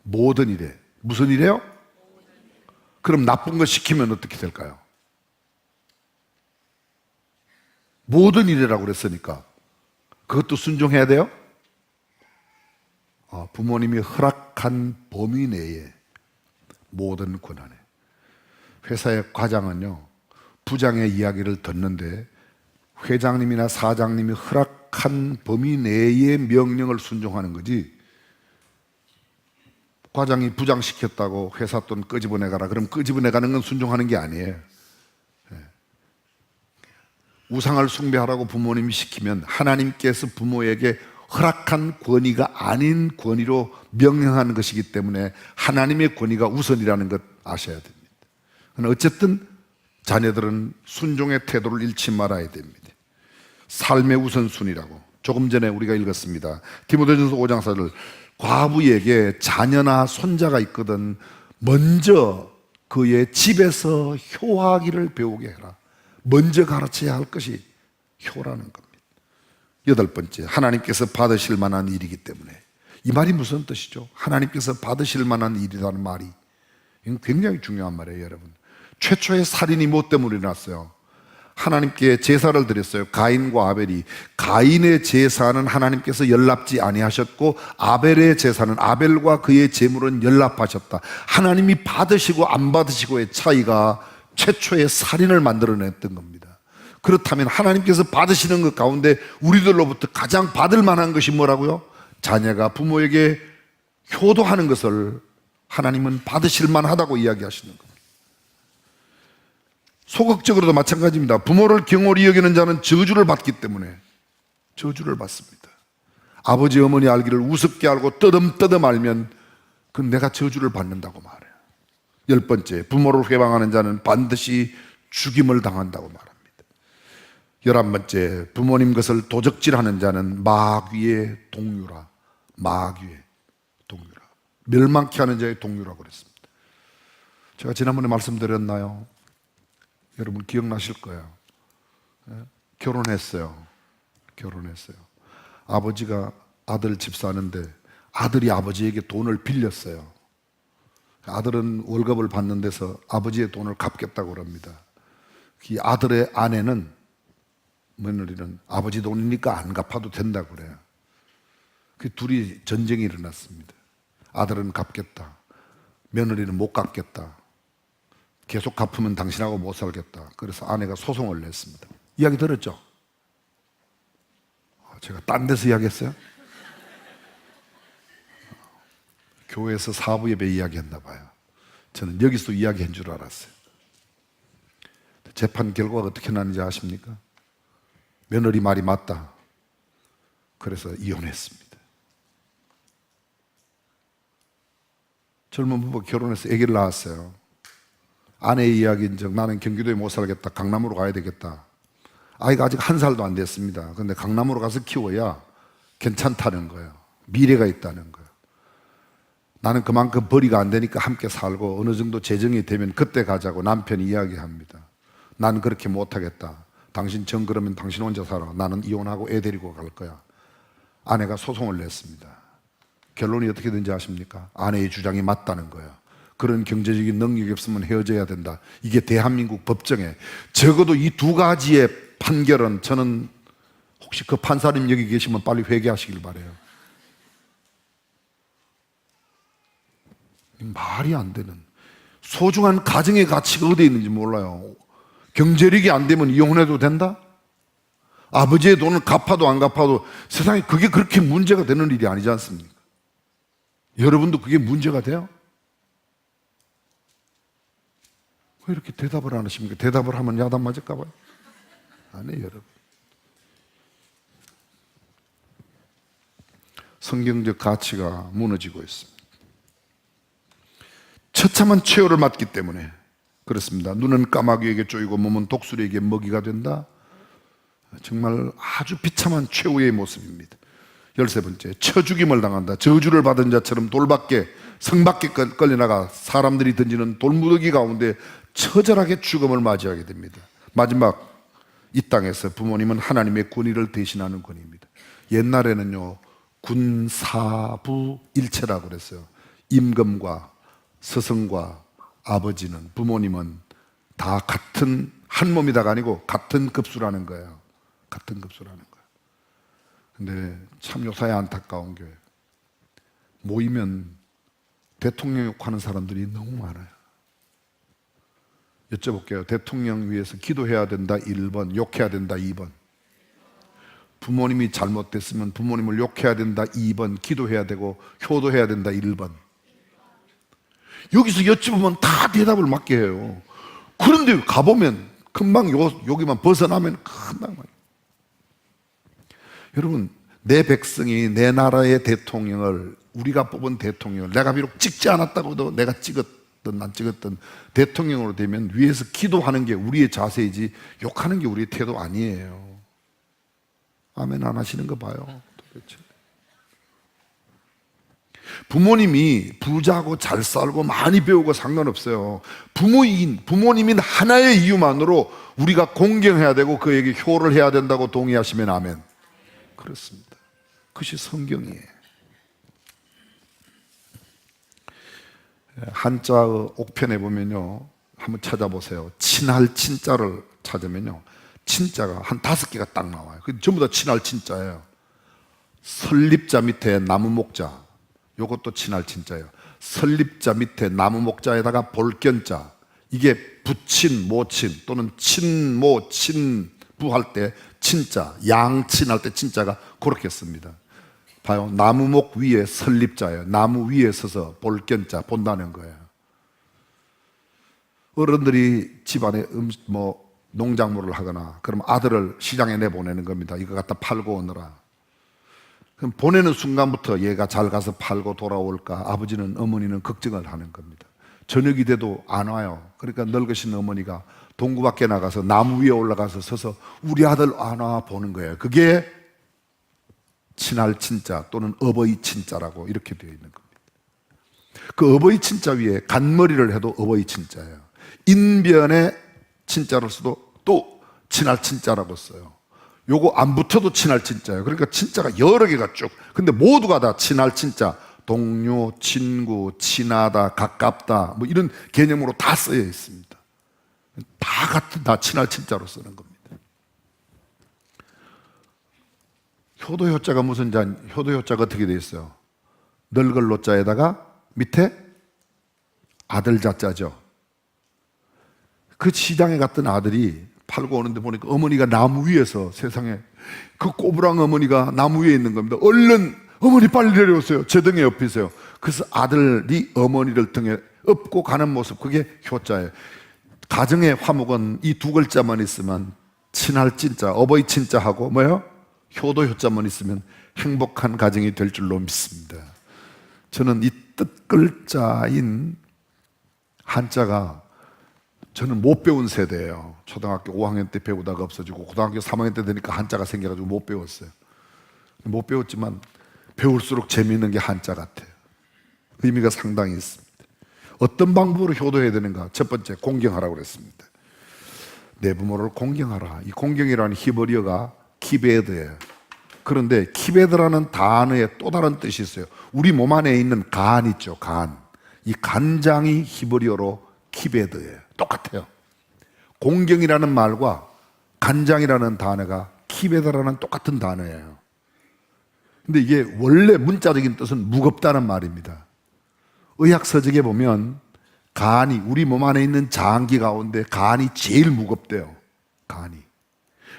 모든 일에. 무슨 일이에요? 그럼 나쁜 거 시키면 어떻게 될까요? 모든 일이라고 그랬으니까 그것도 순종해야 돼요? 부모님이 허락한 범위 내에 모든 권한에. 회사의 과장은요, 부장의 이야기를 듣는데 회장님이나 사장님이 허락한 범위 내의 명령을 순종하는 거지, 과장이 부장 시켰다고 회사 돈 끄집어내가라 그럼 끄집어내가는 건 순종하는 게 아니에요. 우상을 숭배하라고 부모님이 시키면 하나님께서 부모에게 허락한 권위가 아닌 권위로 명령하는 것이기 때문에 하나님의 권위가 우선이라는 것 아셔야 됩니다. 어쨌든 자녀들은 순종의 태도를 잃지 말아야 됩니다. 삶의 우선순위라고 조금 전에 우리가 읽었습니다. 디모데전서 5장 4절 과부에게 자녀나 손자가 있거든 먼저 그의 집에서 효하기를 배우게 해라. 먼저 가르쳐야 할 것이 효라는 겁니다. 여덟 번째, 하나님께서 받으실 만한 일이기 때문에. 이 말이 무슨 뜻이죠? 하나님께서 받으실 만한 일이라는 말이 이건 굉장히 중요한 말이에요, 여러분. 최초의 살인이 뭐 때문에 일어났어요? 하나님께 제사를 드렸어요. 가인과 아벨이. 가인의 제사는 하나님께서 연락지 아니하셨고 아벨의 제사는 아벨과 그의 제물은 연락하셨다. 하나님이 받으시고 안 받으시고의 차이가 최초의 살인을 만들어냈던 겁니다. 그렇다면 하나님께서 받으시는 것 가운데 우리들로부터 가장 받을 만한 것이 뭐라고요? 자녀가 부모에게 효도하는 것을 하나님은 받으실 만하다고 이야기하시는 겁니다. 소극적으로도 마찬가지입니다. 부모를 경홀히 여기는 자는 저주를 받기 때문에 저주를 받습니다. 아버지 어머니 알기를 우습게 알고 떠듬떠듬 알면 그건 내가 저주를 받는다고 말해요. 열 번째, 부모를 회방하는 자는 반드시 죽임을 당한다고 말합니다. 11번째, 부모님 것을 도적질하는 자는 마귀의 동료라. 마귀의 동료라. 멸망케 하는 자의 동료라고 그랬습니다. 제가 지난번에 말씀드렸나요? 여러분 기억나실 거예요. 결혼했어요. 아버지가 아들 집 사는데 아들이 아버지에게 돈을 빌렸어요. 아들은 월급을 받는 데서 아버지의 돈을 갚겠다고 합니다. 이 아들의 아내는 며느리는 아버지 돈이니까 안 갚아도 된다고 그래요. 그 둘이 전쟁이 일어났습니다. 아들은 갚겠다. 며느리는 못 갚겠다. 계속 갚으면 당신하고 못 살겠다. 그래서 아내가 소송을 냈습니다. 이야기 들었죠? 제가 딴 데서 이야기했어요? 교회에서 사부 예배 이야기했나 봐요. 저는 여기서 이야기한 줄 알았어요. 재판 결과가 어떻게 나는지 아십니까? 며느리 말이 맞다. 그래서 이혼했습니다. 젊은 부부가 결혼해서 아기를 낳았어요. 아내의 이야기인 즉 나는 경기도에 못 살겠다. 강남으로 가야 되겠다. 아이가 아직 1살도 안 됐습니다. 그런데 강남으로 가서 키워야 괜찮다는 거예요. 미래가 있다는 거예요. 나는 그만큼 벌이가 안 되니까 함께 살고 어느 정도 재정이 되면 그때 가자고 남편이 이야기합니다. 나는 그렇게 못하겠다. 당신 정 그러면 당신 혼자 살아. 나는 이혼하고 애 데리고 갈 거야. 아내가 소송을 냈습니다. 결론이 어떻게 된지 아십니까? 아내의 주장이 맞다는 거예요. 그런 경제적인 능력이 없으면 헤어져야 된다. 이게 대한민국 법정에 적어도 이 두 가지의 판결은 저는 혹시 그 판사님 여기 계시면 빨리 회개하시길 바라요. 말이 안 되는 소중한 가정의 가치가 어디에 있는지 몰라요. 경제력이 안 되면 이혼해도 된다? 아버지의 돈을 갚아도 안 갚아도 세상에 그게 그렇게 문제가 되는 일이 아니지 않습니까? 여러분도 그게 문제가 돼요? 왜 이렇게 대답을 안 하십니까? 대답을 하면 야단 맞을까 봐요. 아니에요, 여러분. 성경적 가치가 무너지고 있습니다. 처참한 최후를 맞기 때문에 그렇습니다. 눈은 까마귀에게 쪼이고 몸은 독수리에게 먹이가 된다. 정말 아주 비참한 최후의 모습입니다. 13번째, 쳐죽임을 당한다. 저주를 받은 자처럼 돌밖에 성밖에 끌려나가 사람들이 던지는 돌무더기 가운데 처절하게 죽음을 맞이하게 됩니다. 마지막, 이 땅에서 부모님은 하나님의 권위를 대신하는 권위입니다. 옛날에는요 군사부 일체라고 그랬어요. 임금과 스승과 아버지는, 부모님은 다 같은 한 몸이다가 아니고 같은 급수라는 거예요. 같은 급수라는 거예요. 근데 참 요사의 안타까운 게 모이면 대통령 욕하는 사람들이 너무 많아요. 여쭤볼게요. 대통령 위해서 기도해야 된다 1번, 욕해야 된다 2번. 부모님이 잘못됐으면 부모님을 욕해야 된다 2번, 기도해야 되고 효도해야 된다 1번. 여기서 여쭤보면 다 대답을 맞게 해요. 그런데 가보면 금방 여기만 벗어나면 금방 여러분, 내 백성이 내 나라의 대통령을, 우리가 뽑은 대통령을 내가 비록 찍지 않았다고도 내가 찍었던 안 찍었던 대통령으로 되면 위에서 기도하는 게 우리의 자세이지 욕하는 게 우리의 태도 아니에요. 아멘 안 하시는 거 봐요. 도대체. 부모님이 부자고 잘 살고 많이 배우고 상관없어요. 부모님인 하나의 이유만으로 우리가 공경해야 되고 그에게 효를 해야 된다고 동의하시면 아멘. 그렇습니다. 그것이 성경이에요. 한자의 옥편에 보면요, 한번 찾아보세요. 친할 친자를 찾으면요, 친자가 한 5개가 딱 나와요. 전부 다 친할 친자예요. 설립자 밑에 나무 목자, 요것도 친할 친자예요. 설립자 밑에 나무 목자에다가 볼견자, 이게 부친, 모친 또는 친모, 친부 할 때 친자, 양친할 때 친자가 그렇게 씁니다. 봐요. 나무목 위에 설립자예요. 나무 위에 서서 볼견자 본다는 거예요. 어른들이 집안에 농작물을 하거나 그럼 아들을 시장에 내보내는 겁니다. 이거 갖다 팔고 오느라. 그럼 보내는 순간부터 얘가 잘 가서 팔고 돌아올까 아버지는 어머니는 걱정을 하는 겁니다. 저녁이 돼도 안 와요. 그러니까 늙으신 어머니가 동구 밖에 나가서 나무 위에 올라가서 서서 우리 아들 안 와 보는 거예요. 그게 친할 친자 또는 어버이 친자라고 이렇게 되어 있는 겁니다. 그 어버이 친자 위에 간머리를 해도 어버이 친자예요. 인변에 친자를 써도 또 친할 친자라고 써요. 요거 안 붙어도 친할 친자예요. 그러니까 친자가 여러 개가 쭉. 근데 모두가 다 친할 친자, 동료, 친구, 친하다, 가깝다 뭐 이런 개념으로 다 쓰여 있습니다. 다 같은 다 친할 친자로 쓰는 겁니다. 효도 효자가 무슨 자? 효도 효자가 어떻게 되어 있어요? 늙을 노자에다가 밑에 아들 자자죠. 그 시장에 갔던 아들이 팔고 오는데 보니까 어머니가 나무 위에서 세상에 그 꼬부랑 어머니가 나무 위에 있는 겁니다. 얼른 어머니 빨리 내려오세요. 제 등에 엎이세요. 그래서 아들이 어머니를 등에 업고 가는 모습, 그게 효자예요. 가정의 화목은 이 두 글자만 있으면 친할 친자, 어버이 친자하고 뭐예요? 효도 효자만 있으면 행복한 가정이 될 줄로 믿습니다. 저는 이 뜻 글자인 한자가 저는 못 배운 세대예요. 초등학교 5학년 때 배우다가 없어지고 고등학교 3학년 때 되니까 한자가 생겨가지고 못 배웠어요. 못 배웠지만 배울수록 재미있는 게 한자 같아요. 의미가 상당히 있습니다. 어떤 방법으로 효도해야 되는가? 첫 번째, 공경하라고 그랬습니다. 내 부모를 공경하라. 이 공경이라는 히브리어가 키베드예요. 그런데 키베드라는 단어에 또 다른 뜻이 있어요. 우리 몸 안에 있는 간 있죠, 간. 이 간장이 히브리어로 키베드예요. 똑같아요. 공경이라는 말과 간장이라는 단어가 키베드라는 똑같은 단어예요. 근데 이게 원래 문자적인 뜻은 무겁다는 말입니다. 의학 서적에 보면 간이 우리 몸 안에 있는 장기 가운데 간이 제일 무겁대요. 간이.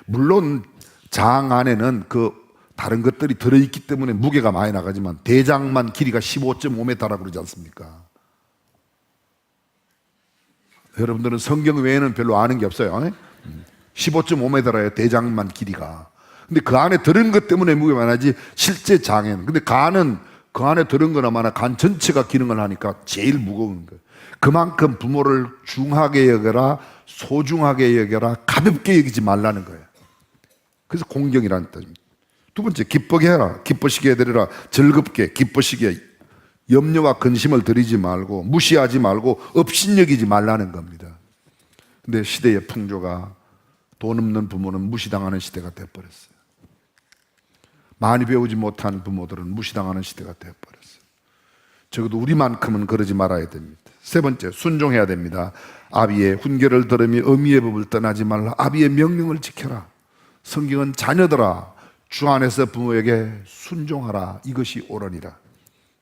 물론 장 안에는 그 다른 것들이 들어있기 때문에 무게가 많이 나가지만 대장만 길이가 15.5m라고 그러지 않습니까? 여러분들은 성경 외에는 별로 아는 게 없어요. 15.5m라요, 대장만 길이가. 근데 그 안에 들은 것 때문에 무게가 많아지 실제 장에는. 근데 간은 그 안에 들은 거나 마나 간 전체가 기능을 하니까 제일 무거운 거예요. 그만큼 부모를 중하게 여겨라, 소중하게 여겨라, 가볍게 여기지 말라는 거예요. 그래서 공경이라는 뜻입니다. 두 번째, 기쁘게 해라. 기쁘시게 해드리라. 즐겁게, 기쁘시게. 염려와 근심을 드리지 말고, 무시하지 말고, 업신여기지 말라는 겁니다. 근데 시대의 풍조가 돈 없는 부모는 무시당하는 시대가 되어버렸어요. 많이 배우지 못한 부모들은 무시당하는 시대가 되어버렸어요. 적어도 우리만큼은 그러지 말아야 됩니다. 세 번째, 순종해야 됩니다. 아비의 훈계를 들으며 어미의 법을 떠나지 말라. 아비의 명령을 지켜라. 성경은 자녀들아 주 안에서 부모에게 순종하라. 이것이 옳으니라.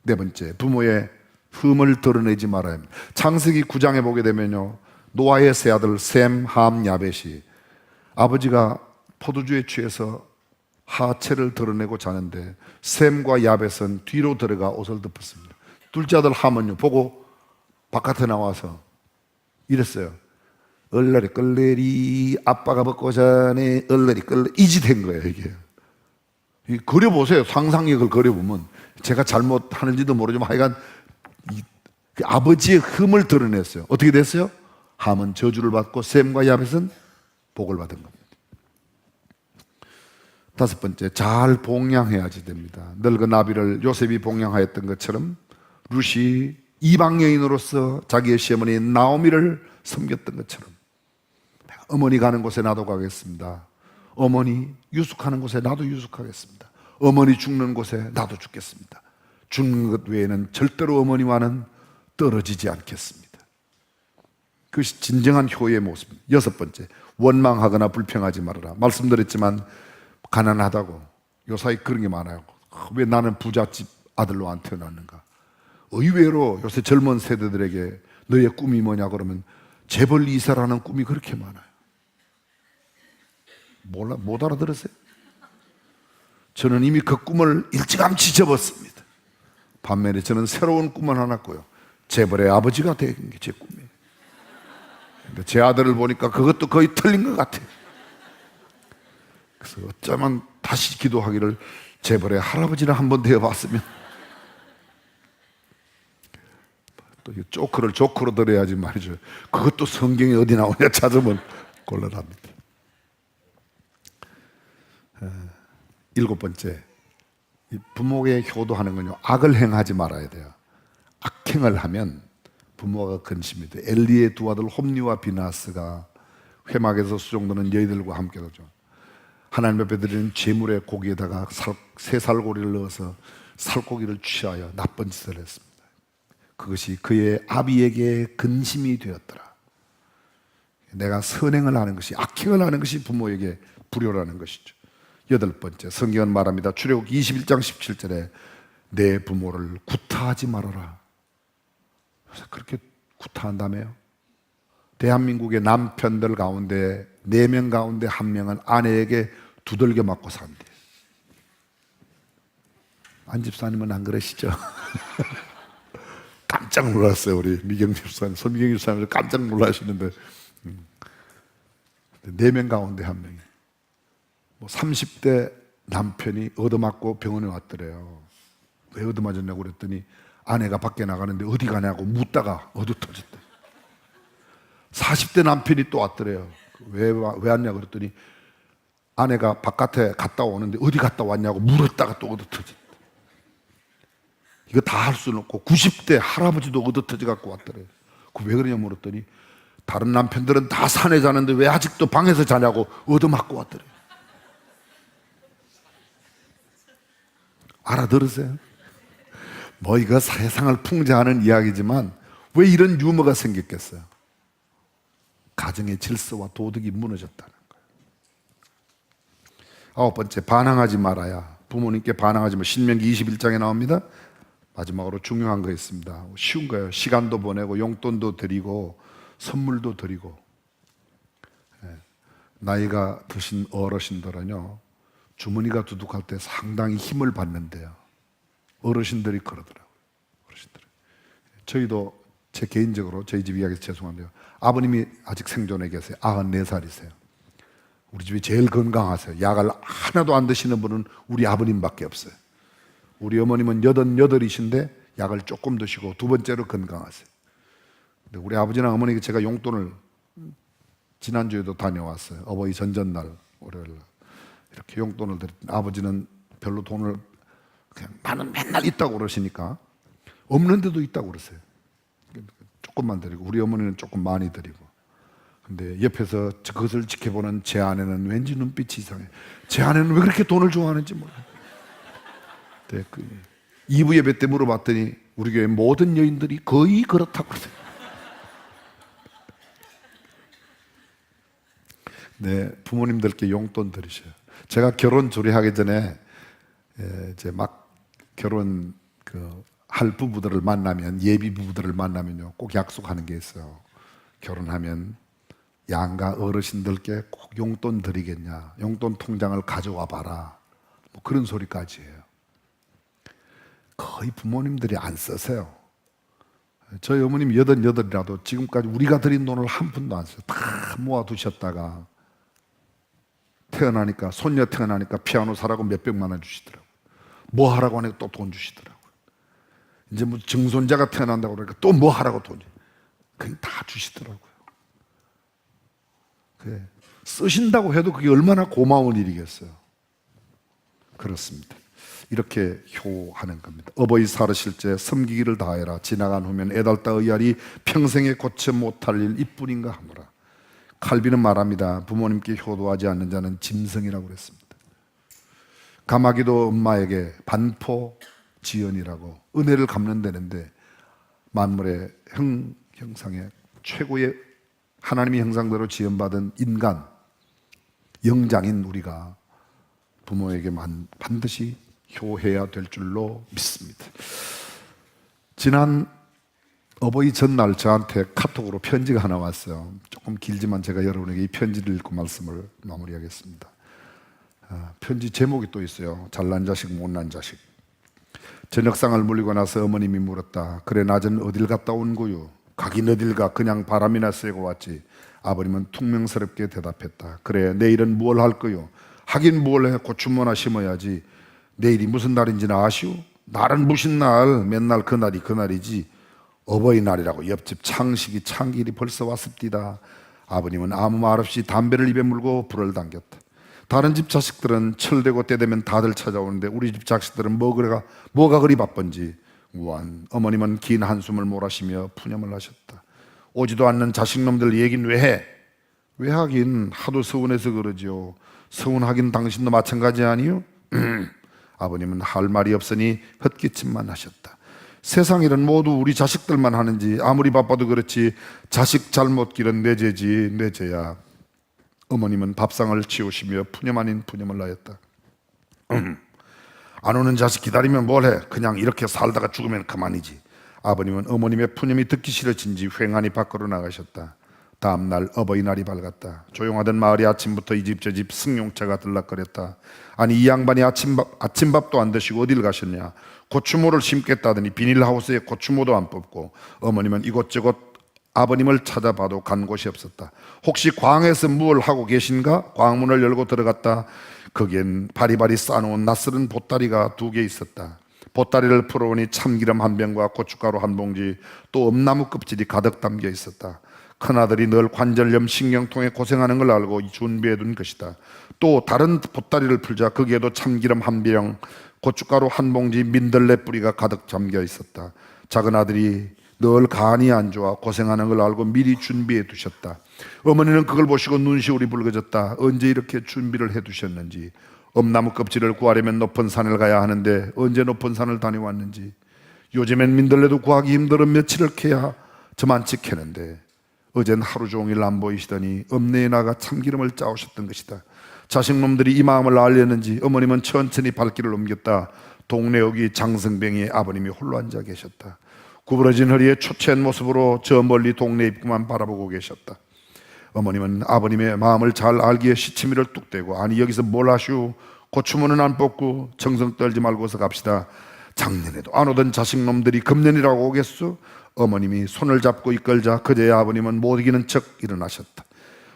네 번째, 부모의 흠을 드러내지 말아야 합니다. 창세기 9장에 보게 되면요, 노아의 세 아들 셈, 함, 야벳이 아버지가 포도주에 취해서 하체를 드러내고 자는데 셈과 야벳은 뒤로 들어가 옷을 덮었습니다. 둘째 아들 함은요, 보고 바깥에 나와서 이랬어요. 얼레리 끌레리 아빠가 벗고 자네 얼레리 끌레리 이지 된 거예요. 이게 그려보세요. 상상력을 그려보면 제가 잘못하는지도 모르지만 하여간 아버지의 흠을 드러냈어요. 어떻게 됐어요? 함은 저주를 받고 셈과 야벳은 복을 받은 겁니다. 다섯 번째, 잘 봉양해야지 됩니다. 늙은 나비를 요셉이 봉양하였던 것처럼 룻이 이방 여인으로서 자기의 시어머니 나오미를 섬겼던 것처럼 어머니 가는 곳에 나도 가겠습니다. 어머니 유숙하는 곳에 나도 유숙하겠습니다. 어머니 죽는 곳에 나도 죽겠습니다. 죽는 것 외에는 절대로 어머니와는 떨어지지 않겠습니다. 그것이 진정한 효의 모습입니다. 여섯 번째, 원망하거나 불평하지 말아라. 말씀드렸지만 가난하다고 요사이 그런 게 많아요. 왜 나는 부잣집 아들로 안 태어났는가? 의외로 요새 젊은 세대들에게 너의 꿈이 뭐냐 그러면 재벌 이사라는 꿈이 그렇게 많아요. 못 알아들으세요? 저는 이미 그 꿈을 일찌감치 접었습니다. 반면에 저는 새로운 꿈을 하나 꿨고요. 재벌의 아버지가 되는 게 제 꿈이에요. 근데 제 아들을 보니까 그것도 거의 틀린 것 같아요. 그래서 어쩌면 다시 기도하기를 재벌의 할아버지를 한번 되어봤으면, 또 조크를 조크로 들어야지 말이죠. 그것도 성경에 어디 나오냐 찾으면 곤란합니다. 일곱 번째, 부모에게 효도하는 건요, 악을 행하지 말아야 돼요. 악행을 하면 부모가 근심이 돼. 엘리의 두 아들 홈리와 비나스가 회막에서 수종드는 여인들과 함께 가죠. 하나님 앞에 드리는 제물의 고기에다가 새살고기를 넣어서 살고기를 취하여 나쁜 짓을 했습니다. 그것이 그의 아비에게 근심이 되었더라. 내가 선행을 하는 것이, 악행을 하는 것이 부모에게 불효라는 것이죠. 여덟 번째, 성경은 말합니다. 출애굽 21장 17절에 내 부모를 구타하지 말아라. 그래서 그렇게 구타한다며요? 대한민국의 남편들 가운데 4명 가운데 1명은 아내에게 두들겨 맞고 산대. 안 집사님은 안 그러시죠? 깜짝 놀랐어요. 우리 미경 집사님, 손미경 집사님 깜짝 놀라시는데 4명 가운데 1명이 30대 남편이 얻어맞고 병원에 왔더래요. 왜 얻어맞았냐고 그랬더니 아내가 밖에 나가는데 어디 가냐고 묻다가 얻어터졌대. 40대 남편이 또 왔더래요. 왜 왔냐고 그랬더니 아내가 바깥에 갔다 오는데 어디 갔다 왔냐고 물었다가 또 얻어터졌대. 이거 다 할 수는 없고 90대 할아버지도 얻어터져 갖고 왔더래요. 왜 그러냐 물었더니 다른 남편들은 다 산에 자는데 왜 아직도 방에서 자냐고 얻어맞고 왔더래요. 알아들으세요? 뭐 이거 세상을 풍자하는 이야기지만 왜 이런 유머가 생겼겠어요? 가정의 질서와 도덕이 무너졌다는 거예요. 아홉 번째, 반항하지 말아야. 부모님께 반항하지 마. 신명기 21장에 나옵니다. 마지막으로 중요한 거 있습니다. 쉬운 거예요. 시간도 보내고 용돈도 드리고 선물도 드리고. 나이가 드신 어르신들은요, 주머니가 두둑할 때 상당히 힘을 받는데요. 어르신들이 그러더라고요. 어르신들이. 저희도 제 개인적으로 저희 집 이야기해서 죄송한데요. 아버님이 아직 생존해 계세요. 94살이세요. 우리 집이 제일 건강하세요. 약을 하나도 안 드시는 분은 우리 아버님밖에 없어요. 우리 어머님은 88이신데 약을 조금 드시고 두 번째로 건강하세요. 근데 우리 아버지랑 어머니가 제가 용돈을 지난주에도 다녀왔어요. 어버이 전전날 월요일 이렇게 용돈을 드렸더니 아버지는 별로 돈을 그냥 나는 맨날 있다고 그러시니까 없는데도 있다고 그러세요. 조금만 드리고 우리 어머니는 조금 많이 드리고. 근데 옆에서 그것을 지켜보는 제 아내는 왠지 눈빛이 이상해. 제 아내는 왜 그렇게 돈을 좋아하는지 몰라요. 2부 예배 때 물어봤더니 우리 교회 모든 여인들이 거의 그렇다고 그러세요. 네, 부모님들께 용돈 드리셔요. 제가 결혼 조례하기 전에 이제 막 결혼 할 부부들을 만나면, 예비 부부들을 만나면요, 꼭 약속하는 게 있어요. 결혼하면 양가 어르신들께 꼭 용돈 드리겠냐, 용돈 통장을 가져와 봐라, 뭐 그런 소리까지 해요. 거의 부모님들이 안 쓰세요. 저희 어머님 88이라도 지금까지 우리가 드린 돈을 한 푼도 안 써요. 다 모아두셨다가 태어나니까, 손녀 태어나니까 피아노 사라고 몇백만 원 주시더라고요. 뭐 하라고 하니까 또 돈 주시더라고요. 이제 뭐 증손자가 태어난다고 그러니까 또 뭐 하라고 돈이, 그냥 다 주시더라고요. 그래. 쓰신다고 해도 그게 얼마나 고마운 일이겠어요. 그렇습니다. 이렇게 효하는 겁니다. 어버이 살으실 때 섬기기를 다해라. 지나간 후면 애달다 의아리 평생에 고쳐 못할 일 이뿐인가 하노라. 칼빈은 말합니다. 부모님께 효도하지 않는 자는 짐승이라고 그랬습니다. 가마귀도 엄마에게 반포 지연이라고 은혜를 갚는다는데, 만물의 형상의 최고의 하나님의 형상대로 지연받은 인간, 영장인 우리가 부모에게 반드시 효해야 될 줄로 믿습니다. 지난 어버이 전날 저한테 카톡으로 편지가 하나 왔어요. 조금 길지만 제가 여러분에게 이 편지를 읽고 말씀을 마무리하겠습니다. 편지 제목이 또 있어요. 잘난 자식 못난 자식. 저녁상을 물리고 나서 어머님이 물었다. 그래 낮은 어딜 갔다 온 거요? 가긴 어딜 가, 그냥 바람이나 쐬고 왔지. 아버님은 퉁명스럽게 대답했다. 그래 내일은 뭘 할 거요? 하긴 뭘 해, 고추모나 심어야지. 내일이 무슨 날인지는 아시오? 날은 무슨 날, 맨날 그날이 그날이지. 어버이날이라고. 옆집 창식이 창길이 벌써 왔습니다. 아버님은 아무 말 없이 담배를 입에 물고 불을 당겼다. 다른 집 자식들은 철되고 때되면 다들 찾아오는데 우리 집 자식들은 뭐가 그리 바쁜지. 우한 어머님은 긴 한숨을 몰아쉬며 푸념을 하셨다. 오지도 않는 자식놈들 얘긴 왜 해? 왜 하긴 하도 서운해서 그러지요. 서운하긴 당신도 마찬가지 아니요? 아버님은 할 말이 없으니 헛기침만 하셨다. 세상 일은 모두 우리 자식들만 하는지 아무리 바빠도 그렇지 자식 잘못 기른 내 죄지 내 죄야. 어머님은 밥상을 치우시며 푸념 아닌 푸념을 하였다. 안 오는 자식 기다리면 뭘 해? 그냥 이렇게 살다가 죽으면 그만이지. 아버님은 어머님의 푸념이 듣기 싫어진지 휑하니 밖으로 나가셨다. 다음날 어버이날이 밝았다. 조용하던 마을이 아침부터 이 집 저 집 승용차가 들락거렸다. 아니 이 양반이 아침밥도 안 드시고 어딜 가셨냐? 고추모를 심겠다더니 비닐하우스에 고추모도 안 뽑고. 어머님은 이곳저곳 아버님을 찾아봐도 간 곳이 없었다. 혹시 광에서 무엇을 하고 계신가? 광문을 열고 들어갔다. 거기엔 바리바리 싸놓은 낯설은 보따리가 2개 있었다. 보따리를 풀어오니 참기름 한 병과 고춧가루 한 봉지, 또 엄나무 껍질이 가득 담겨 있었다. 큰아들이 늘 관절염 신경통에 고생하는 걸 알고 준비해둔 것이다. 또 다른 보따리를 풀자 거기에도 참기름 한 병, 고춧가루 한 봉지, 민들레 뿌리가 가득 잠겨 있었다. 작은 아들이 늘 간이 안 좋아 고생하는 걸 알고 미리 준비해 두셨다. 어머니는 그걸 보시고 눈시울이 붉어졌다. 언제 이렇게 준비를 해 두셨는지. 엄나무 껍질을 구하려면 높은 산을 가야 하는데 언제 높은 산을 다녀왔는지. 요즘엔 민들레도 구하기 힘들어 며칠을 캐야 저만치 캐는데 어젠 하루 종일 안 보이시더니 읍내에 나가 참기름을 짜오셨던 것이다. 자식놈들이 이 마음을 알렸는지 어머님은 천천히 발길을 옮겼다. 동네 여기 장성병이 아버님이 홀로 앉아 계셨다. 구부러진 허리에 초췌한 모습으로 저 멀리 동네 입구만 바라보고 계셨다. 어머님은 아버님의 마음을 잘 알기에 시치미를 뚝 떼고 아니 여기서 뭘 하시오? 고추모는 안 뽑고 정성 떨지 말고서 갑시다. 작년에도 안 오던 자식놈들이 금년이라고 오겠소? 어머님이 손을 잡고 이끌자 그제야 아버님은 못 이기는 척 일어나셨다.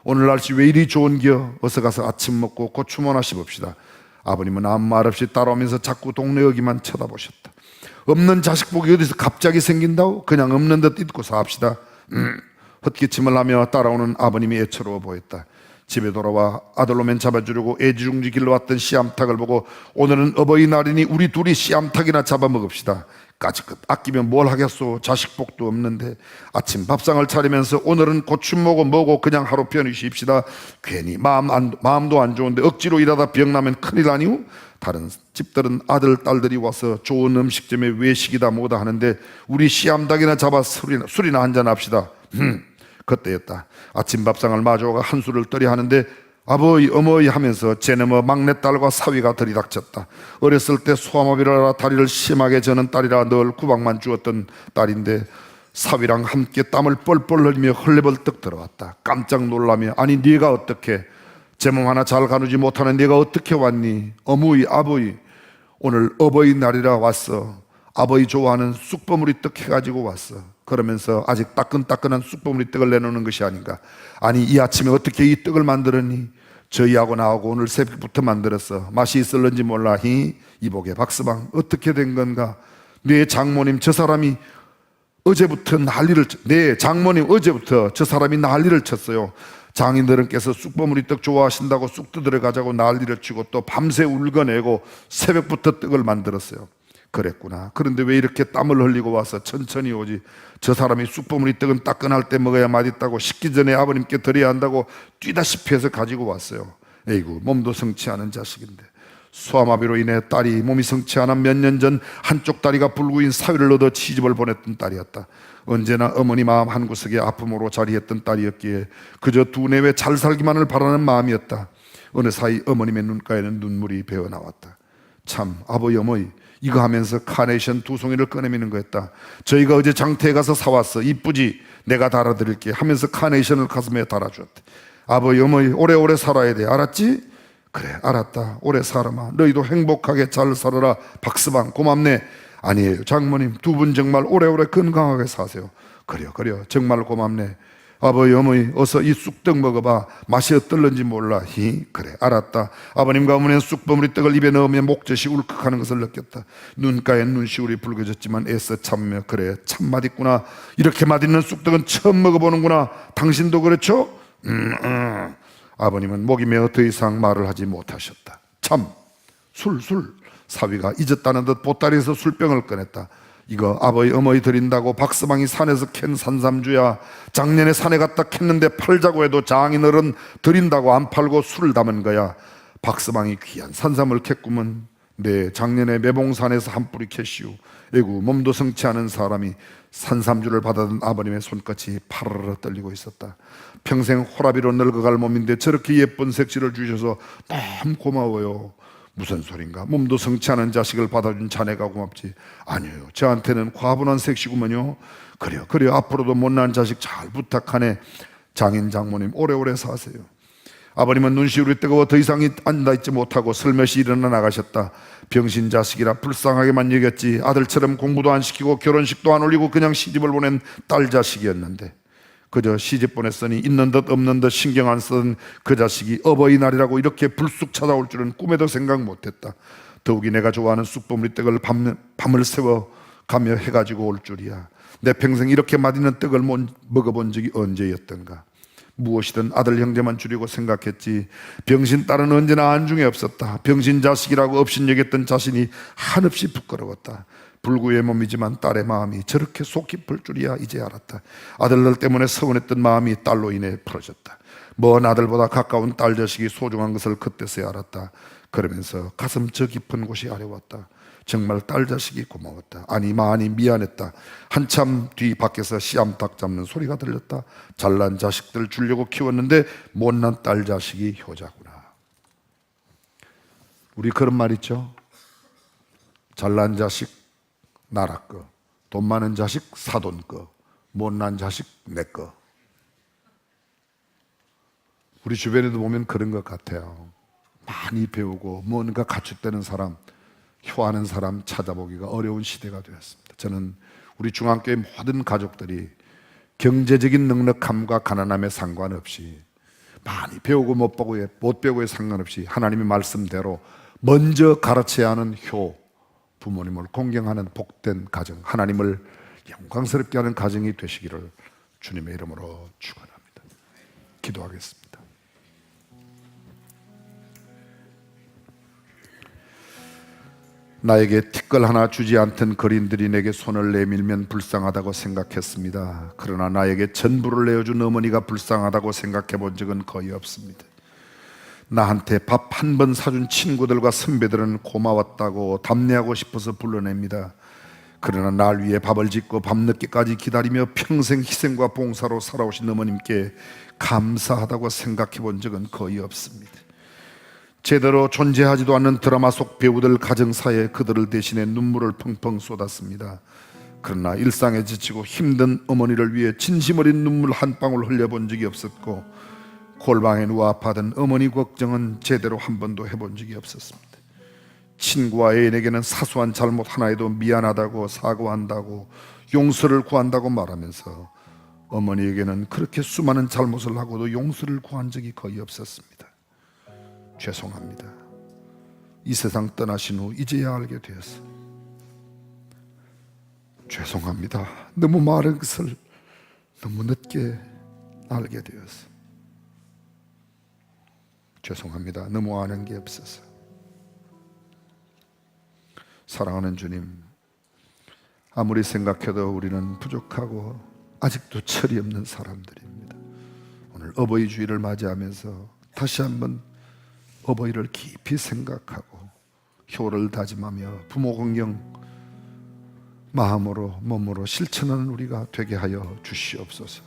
오늘 날씨 왜 이리 좋은겨? 어서 가서 아침 먹고 고추모나 씹읍시다. 아버님은 아무 말 없이 따라오면서 자꾸 동네 여기만 쳐다보셨다. 없는 자식 복이 어디서 갑자기 생긴다고? 그냥 없는 듯 잊고 삽시다. 헛기침을 하며 따라오는 아버님이 애처로워 보였다. 집에 돌아와 아들로맨 잡아주려고 애지중지 길러왔던 씨암탉을 보고 오늘은 어버이날이니 우리 둘이 씨암탉이나 잡아먹읍시다. 까짓것 아끼면 뭘 하겠소? 자식 복도 없는데. 아침 밥상을 차리면서 오늘은 고추 뭐고 그냥 하루 편히 쉽시다. 괜히 마음도 안 좋은데 억지로 일하다 병나면 큰일 아니오? 다른 집들은 아들 딸들이 와서 좋은 음식점에 외식이다 뭐다 하는데 우리 씨암탉이나 잡아 술이나 한잔 합시다. 그때였다. 아침 밥상을 마주가 한술을 떨려 하는데 아버이 어머이 하면서 제너머 막내딸과 사위가 들이닥쳤다. 어렸을 때 소아마비라 다리를 심하게 저는 딸이라 늘 구박만 주었던 딸인데 사위랑 함께 땀을 뻘뻘 흘리며 헐레벌떡 들어왔다. 깜짝 놀라며 아니 네가 어떻게 제 몸 하나 잘 가누지 못하는 네가 어떻게 왔니? 어머이 아버이 오늘 어버이날이라 왔어. 아버이 좋아하는 쑥버무리 떡 해가지고 왔어. 그러면서 아직 따끈따끈한 쑥버무리 떡을 내놓는 것이 아닌가. 아니 이 아침에 어떻게 이 떡을 만들었니? 저희하고 나하고 오늘 새벽부터 만들었어. 맛이 있을런지 몰라. 이복의 박서방 어떻게 된 건가? 네 장모님 저 사람이 어제부터 난리를 네 장모님 어제부터 저 사람이 난리를 쳤어요. 장인들은께서 쑥버무리 떡 좋아하신다고 쑥 뜯으러 가자고 난리를 치고 또 밤새 울거내고 새벽부터 떡을 만들었어요. 그랬구나. 그런데 왜 이렇게 땀을 흘리고 와서 천천히 오지? 저 사람이 쑥버무리 떡은 따끈할 때 먹어야 맛있다고 식기 전에 아버님께 드려야 한다고 뛰다시피 해서 가지고 왔어요. 에이구, 몸도 성치 않은 자식인데. 소아마비로 인해 딸이 몸이 성치 않아 몇 년 전 한쪽 다리가 불구인 사위를 얻어 시집을 보냈던 딸이었다. 언제나 어머니 마음 한구석에 아픔으로 자리했던 딸이었기에 그저 두뇌에 잘 살기만을 바라는 마음이었다. 어느 사이 어머님의 눈가에는 눈물이 배어나왔다. 참, 아버지 어머니, 이거 하면서 카네이션 2송이를 꺼내미는 거였다. 저희가 어제 장터에 가서 사왔어. 이쁘지? 내가 달아드릴게 하면서 카네이션을 가슴에 달아주었다. 아버지 어머니, 오래오래 살아야 돼. 알았지? 그래, 알았다. 오래 살아마. 너희도 행복하게 잘 살아라. 박스방 고맙네. 아니에요 장모님, 두 분 정말 오래오래 건강하게 사세요. 그래요 정말 고맙네. 아버지 어머니, 어서 이 쑥떡 먹어봐. 맛이 어떨는지 몰라. 그래, 알았다. 아버님과 어머니는 쑥버무리 떡을 입에 넣으며 목젖이 울컥하는 것을 느꼈다. 눈가에 눈시울이 붉어졌지만 애써 참으며, 그래, 참 맛있구나. 이렇게 맛있는 쑥떡은 처음 먹어보는구나. 당신도 그렇죠? 아버님은 목이 메어 더 이상 말을 하지 못하셨다. 참, 술. 사위가 잊었다는 듯 보따리에서 술병을 꺼냈다. 이거 아버지 어머니 드린다고 박스방이 산에서 캔 산삼주야. 작년에 산에 갔다 캤는데 팔자고 해도 장인어른 드린다고 안 팔고 술을 담은 거야. 박스방이 귀한 산삼을 캤구먼. 네, 작년에 매봉산에서 한 뿌리 캤시오. 에구, 몸도 성치 않은 사람이 산삼주를 받아든 아버님의 손끝이 파르르 떨리고 있었다. 평생 호라비로 늙어갈 몸인데 저렇게 예쁜 색지를 주셔서 너무 고마워요. 무슨 소린가? 몸도 성치 않은 자식을 받아준 자네가 고맙지. 아니에요, 저한테는 과분한 색시구먼요. 그래요 앞으로도 못난 자식 잘 부탁하네. 장인 장모님 오래오래 사세요. 아버님은 눈시울이 뜨거워 더 이상 앉아있지 못하고 슬며시 일어나 나가셨다. 병신 자식이라 불쌍하게만 여겼지. 아들처럼 공부도 안 시키고 결혼식도 안 올리고 그냥 시집을 보낸 딸 자식이었는데, 그저 시집 보냈으니 있는 듯 없는 듯 신경 안 쓰던 그 자식이 어버이날이라고 이렇게 불쑥 찾아올 줄은 꿈에도 생각 못했다. 더욱이 내가 좋아하는 쑥버무리 떡을 밤을 새워 가며 해가지고 올 줄이야. 내 평생 이렇게 맛있는 떡을 먹어본 적이 언제였던가. 무엇이든 아들 형제만 주려고 생각했지. 병신 딸은 언제나 안중에 없었다. 병신 자식이라고 업신여겼던 자신이 한없이 부끄러웠다. 불구의 몸이지만 딸의 마음이 저렇게 속 깊을 줄이야 이제 알았다. 아들들 때문에 서운했던 마음이 딸로 인해 풀어졌다. 먼 아들보다 가까운 딸 자식이 소중한 것을 그때서야 알았다. 그러면서 가슴 저 깊은 곳이 아려웠다. 정말 딸 자식이 고마웠다. 아니 많이 미안했다. 한참 뒤 밖에서 씨암탉 잡는 소리가 들렸다. 잘난 자식들 주려고 키웠는데 못난 딸 자식이 효자구나. 우리 그런 말 있죠. 잘난 자식 나라 거, 돈 많은 자식 사돈 거, 못난 자식 내 거. 우리 주변에도 보면 그런 것 같아요. 많이 배우고 뭔가 갖췄다는 사람, 효하는 사람 찾아보기가 어려운 시대가 되었습니다. 저는 우리 중앙교회 모든 가족들이 경제적인 넉넉함과 가난함에 상관없이 많이 배우고 못 배우고에 상관없이 하나님의 말씀대로 먼저 가르쳐야 하는 효, 부모님을 공경하는 복된 가정, 하나님을 영광스럽게 하는 가정이 되시기를 주님의 이름으로 축원합니다. 기도하겠습니다. 나에게 티끌 하나 주지 않던 거린들이 내게 손을 내밀면 불쌍하다고 생각했습니다. 그러나 나에게 전부를 내어준 어머니가 불쌍하다고 생각해 본 적은 거의 없습니다. 나한테 밥 한 번 사준 친구들과 선배들은 고마웠다고 답례하고 싶어서 불러냅니다. 그러나 날 위해 밥을 짓고 밤늦게까지 기다리며 평생 희생과 봉사로 살아오신 어머님께 감사하다고 생각해 본 적은 거의 없습니다. 제대로 존재하지도 않는 드라마 속 배우들 가정사에 그들을 대신해 눈물을 펑펑 쏟았습니다. 그러나 일상에 지치고 힘든 어머니를 위해 진심 어린 눈물 한 방울 흘려본 적이 없었고, 골방에 누워 아파하던 어머니 걱정은 제대로 한 번도 해본 적이 없었습니다. 친구와 애인에게는 사소한 잘못 하나에도 미안하다고 사과한다고 용서를 구한다고 말하면서 어머니에게는 그렇게 수많은 잘못을 하고도 용서를 구한 적이 거의 없었습니다. 죄송합니다. 이 세상 떠나신 후 이제야 알게 되었어요. 죄송합니다. 너무 많은 것을 너무 늦게 알게 되었어요. 죄송합니다. 너무 아는 게 없어서. 사랑하는 주님, 아무리 생각해도 우리는 부족하고 아직도 철이 없는 사람들입니다. 오늘 어버이 주일을 맞이하면서 다시 한번 어버이를 깊이 생각하고 효를 다짐하며 부모 공경 마음으로 몸으로 실천하는 우리가 되게 하여 주시옵소서.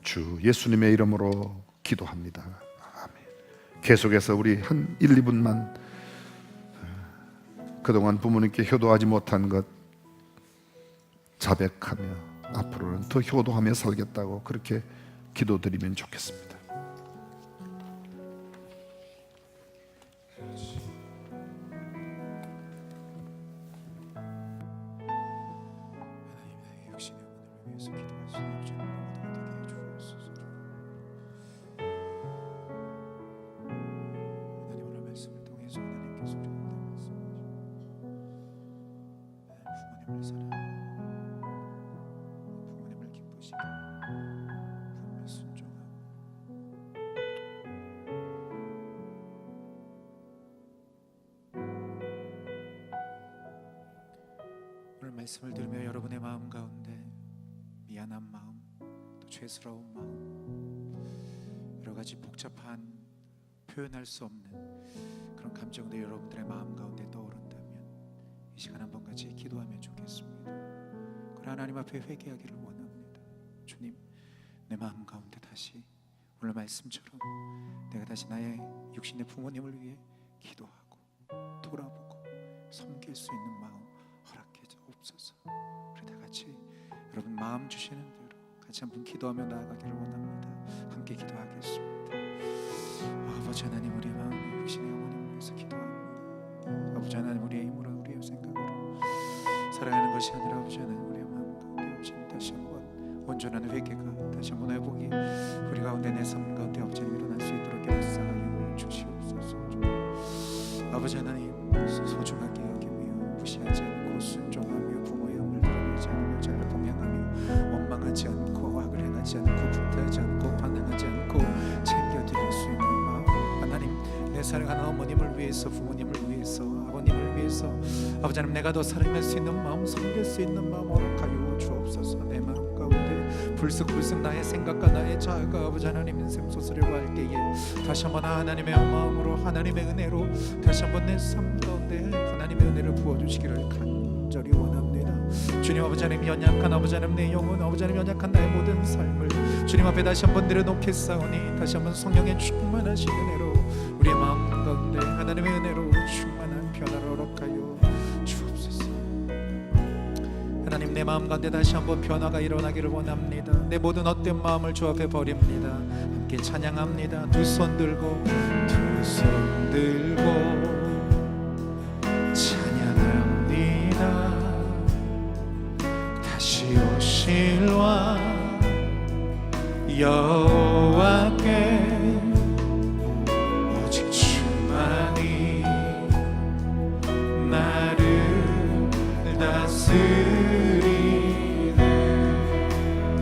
주 예수님의 이름으로 기도합니다. 아멘. 계속해서 우리 한 1, 2분만 그동안 부모님께 효도하지 못한 것 자백하며 앞으로는 더 효도하며 살겠다고 그렇게 기도드리면 좋겠습니다. 하나님 나의 육신의 영혼을 위해서 기도하시는 주님 모두가 되게 해주옵소서. 하나님 오늘 말씀을 통해서 하나님께서 우리한테 말씀하시고 부모님을 사랑하고 부모님을 기쁘시게 부모님을 순종하고 오늘 말씀을 들으며 여러분의 마음 가운데 미안한 마음, 또 죄스러운 마음, 여러 가지 복잡한 표현할 수 없는 그런 감정들이 여러분들의 마음 가운데 떠오른다면 이 시간 한번 같이 기도하면 좋겠습니다. 그러나 하나님 앞에 회개하기를 원합니다. 주님, 내 마음 가운데 다시 오늘 말씀처럼 내가 다시 나의 육신의 부모님을 위해 기도하고 돌아보고 섬길 수 있는 마음 허락해 주옵소서. 우리 다 같이 여러분 마음 주시는 대로 같이 한번 기도하며 나아가기를 원합니다. 함께 기도하겠습니다. 아버지 하나님, 우리의 마음에 육신의 어머님을 위해서 기도합니다. 아버지 하나님, 우리의 힘으로 우리의 생각으로 살아가는 것이 아니라 아버지 하나님, 우리의 마음 가운데 없이 다시 한번 온전한 회개가 다시 한번 회복이 우리 가운데 내 삶 가운데 아버지 하나님 일어날 수 있도록 역사하여 주시옵소서. 아버지 하나님, 소중하게 여기며 무시하지 않고 순종하며 부모의 음을 들어주지 않으며 자를 봉양하며 원망하지 않고 악을 행하지 않고 불태하지 않고 반항하지 않고 챙겨드릴 수 있는 마음, 하나님 내 사랑하는 어머님을 위해서, 부모님을 위해서, 아버님을 위해서 아버지 하나님 내가 더 사랑할 수 있는 마음, 섬길 수 있는 마음 허락하여 주옵소서. 내 마음 가운데 불쑥불쑥 나의 생각과 나의 자아가 아버지 하나님 인생 소설을 할 때에 다시 한번 하나님의 마음으로 하나님의 은혜로 다시 한번 내 삶 가운데 하나님의 은혜를 부어주시기를 간절히 원합니다. 주님, 아버지 하나님 연약한 아버지 하나님 내 영혼, 아버지 하나님 연약한 나의 모든 삶을 주님 앞에 다시 한번 내려놓겠사오니 다시 한번 성령의 충만하신 은혜로 우리의 마음 가운데 하나님의 은혜로 충만한 변화를 허락하여 주옵소서. 하나님, 내 마음 가운데 다시 한번 변화가 일어나기를 원합니다. 내 모든 헛된 마음을 주 앞에 버립니다. 함께 찬양합니다. 두 손 들고 찬양합니다. 다시 오실 왕 여호와께 오직 주만이 나를 다스리네.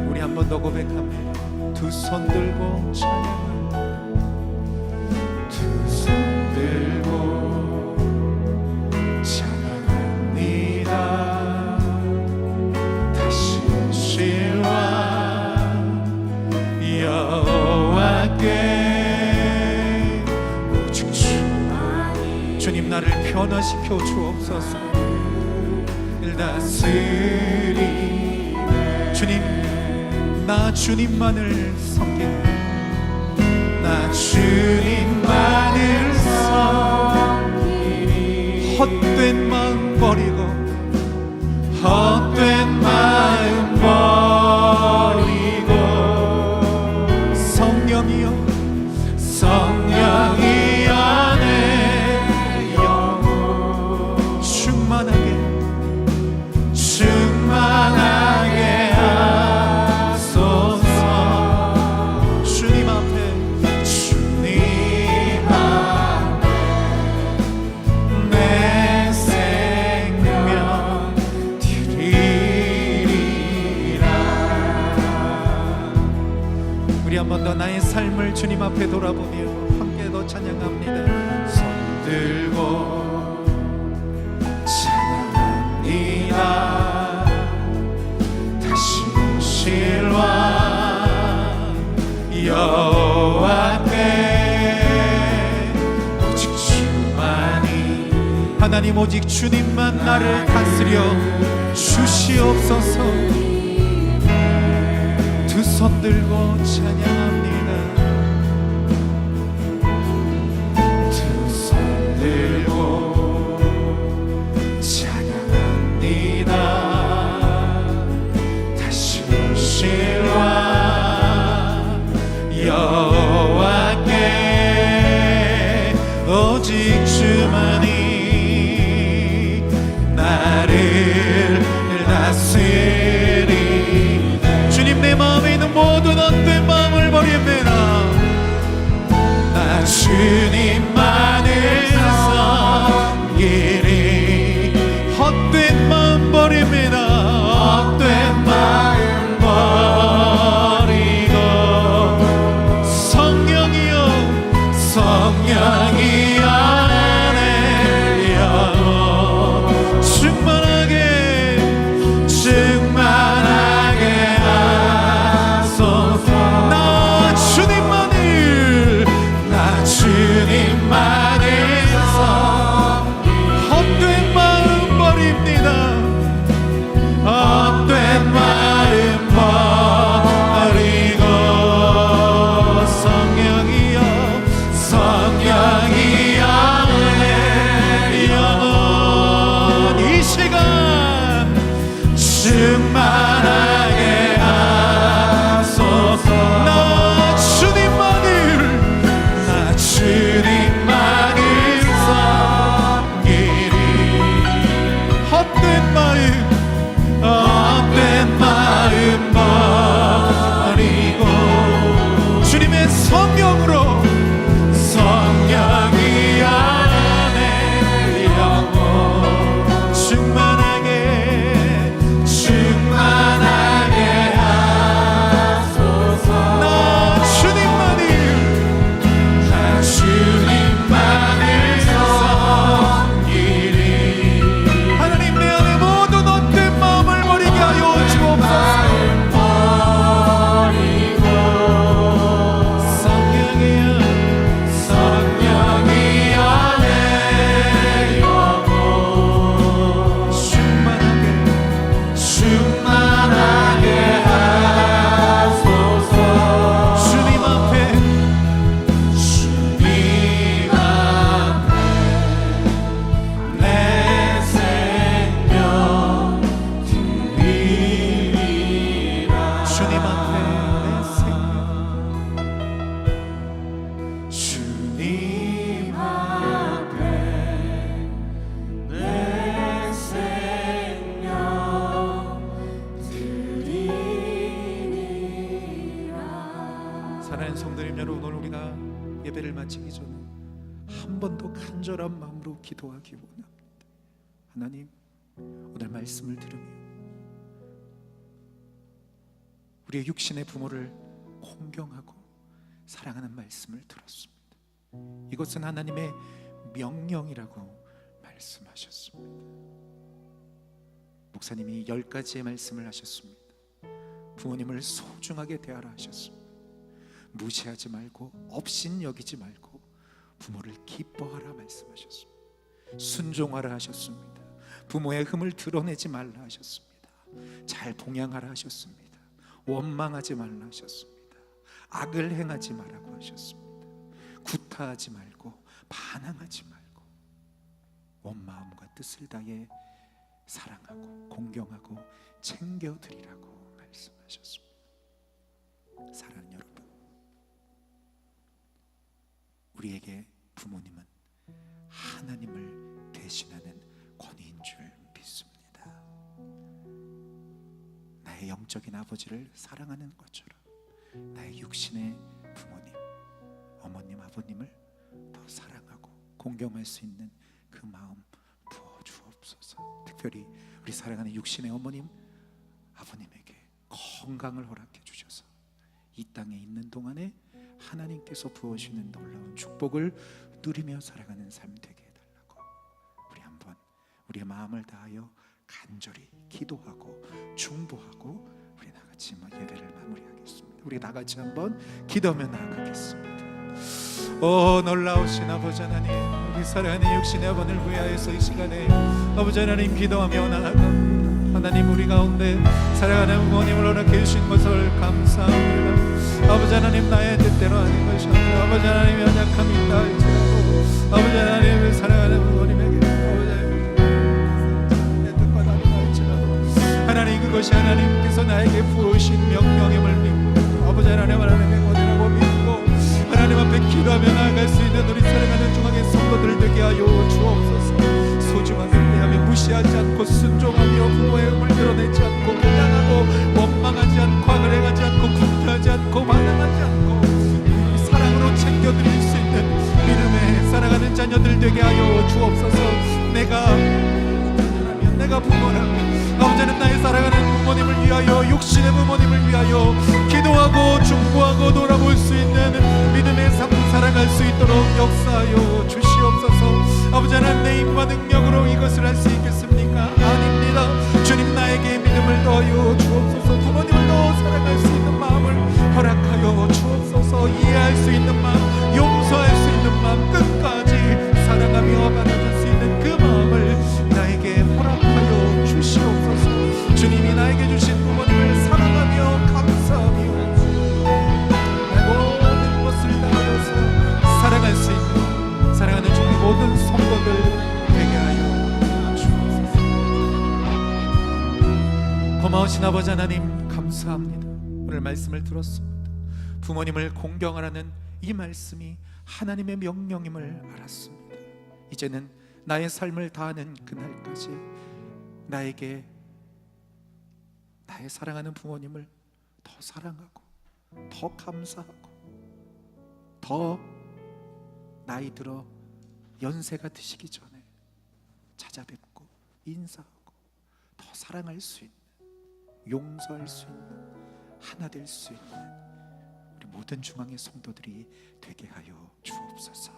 우리 한 번 더 고백합니다. 두 손 들고 찬양합니다. 두 손 들고 찬양합니다. 다시 오실 왕 여호와께 오직 주만이 주님 나를 변화시켜 주옵소서. 다스리네. 주님, 나 주님만을 섬기네. 나 주님만을 섬기리. 헛된 마음 버리고 헛된 마음 버리고 성령이여 성령이여 내 영혼 충만하게 하소서. 주님 앞에 내 생명 드리리라. 우리 한 번 더 나의 삶을 주님 앞에 돌아보며 함께 더 하나님 오직 주님만 나를 다스려 주시옵소서. 두 손 들고 찬양합니다. 두 손 들고 찬양합니다. 다시 오실와 여호와께 오직 주만이 나를 다스리리. 주님, 내 마음에 있는 모든 헛된 마음을 버립니다. 나 주님만을 섬기리. 헛된 마음 버립니다. 헛된 마음 버리고 성령이여 성령이 안에 영원 충만하게 하소서. 나 주님만을 헛된 마음 버립니다. 헛된 마음 버리고 성령이여 성령이 안에 영원 이 시간 충만하게 하소서. 나 주님만을 섬기리. 헛된 마음 버리고 주님의 성령으로 성령이 안에 영원 충만하게 하소서. 나 주님만을 섬기리. 하나님, 내 안에 모든 헛된 마음을 버리게 하여 주옵소서. 성령이여 성령이 안에 영원 충만하게 하소서. 주님 앞에 내 생명 드리리라. 주님 앞에 내 생명, 주님 앞에 내 생명 드리리라. 사랑하는 성도님 여러분, 오늘 우리가 예배를 마치기 전에 한 번 더 간절한 마음으로 기도하기 원합니다. 하나님, 오늘 말씀을 들으며 우리의 육신의 부모를 공경하고 사랑하는 말씀을 들었습니다. 이것은 하나님의 명령이라고 말씀하셨습니다. 목사님이 10가지의 말씀을 하셨습니다. 부모님을 소중하게 대하라 하셨습니다. 무시하지 말고 업신 여기지 말고 부모를 기뻐하라 말씀하셨습니다. 순종하라 하셨습니다. 부모의 흠을 드러내지 말라 하셨습니다. 잘 봉양하라 하셨습니다. 원망하지 말라 하셨습니다. 악을 행하지 말라고 하셨습니다. 구타하지 말고 반항하지 말고 온 마음과 뜻을 다해 사랑하고 공경하고 챙겨드리라고 말씀하셨습니다. 사랑하는 여러분, 우리에게 부모님은 하나님을 대신하는 권위인 줄 믿습니다. 나의 영적인 아버지를 사랑하는 것처럼 나의 육신의 부모님, 어머님, 아버님을 더 사랑하고 공경할 수 있는 그 마음 부어 주옵소서. 특별히 우리 사랑하는 육신의 어머님, 아버님에게 건강을 허락해 주셔서 이 땅에 있는 동안에 하나님께서 부어주시는 놀라운 축복을 누리며 살아가는 삶 되게 해달라고 우리 한번 우리의 마음을 다하여 간절히 기도하고 중보하고 우리 나같이 예배를 마무리하겠습니다. 우리 나같이 한번 기도하며 나아가겠습니다. 오 놀라우신 아버지 하나님, 우리 사랑하는 육신의 아버지를 위하여서 이 시간에 아버지 하나님 기도하며 나아갑니다. 하나님 우리 가운데 사랑하는 부모님을 허락해 주신 것을 감사합니다. 아버지 하나님 나의 뜻대로 하는 것이 아니라 아버지 하나님의 연약함이 있다 할지라도 아버지 하나님을 사랑하는 부모님에게 아버지 하나님 내 뜻과 다르다 할지라도 하나님 그것이 하나님께서 나에게 부으신 명령임을 믿고 아버지 하나님의 권위라고 믿고 하나님 앞에 기도하며 나아갈 수 있는 우리 사랑하는 중앙의 성도들 되게 하여 주옵소서. 소중하게 대하며 무시하지 않고 순종하며 부모의 음을 드러내지 않고 부당하고 원망하지 않고 악을행하지 않고 굴타하지 않고 반항하지 않고 사랑으로 챙겨드릴 수 있는 믿음의 사랑하는 자녀들 되게 하여 주옵소서. 내가 부모라면 아버지는 나의 사랑하는 부모님을 위하여 육신의 부모님을 위하여 기도하고 중보하고 돌아볼 수 있는 믿음의 삶 살아갈 수 있도록 역사하여 주시옵소서. 아버지 하나님 내 힘과 능력으로 이것을 할 수 있겠습니까? 아닙니다. 주님 나에게 믿음을 더하여 주옵소서. 부모님을 더 사랑할 수 있는 마음을 허락하여 주옵소서. 이해할 수 있는 마음, 용서할 수 있는 마음, 끝까지 사랑하며 바라볼 수 있는 그 마음을 나에게 허락하여 주시옵소서. 주님이 나에게 주신 부모님을 사랑하며 감사하며 모든 것을 다하여서 살아갈 수 있는 사랑하는 주님의 모든 성도들 되게 하여 주옵소서. 고마우신 아버지 하나님 감사합니다. 오늘 말씀을 들었습니다. 부모님을 공경하라는 이 말씀이 하나님의 명령임을 알았습니다. 이제는 나의 삶을 다하는 그날까지 나에게 나의 사랑하는 부모님을 더 사랑하고 더 감사하고 더 나이 들어 연세가 드시기 전에 찾아뵙고 인사하고 더 사랑할 수 있는, 용서할 수 있는, 하나 될 수 있는 우리 모든 중앙의 성도들이 되게 하여 주옵소서.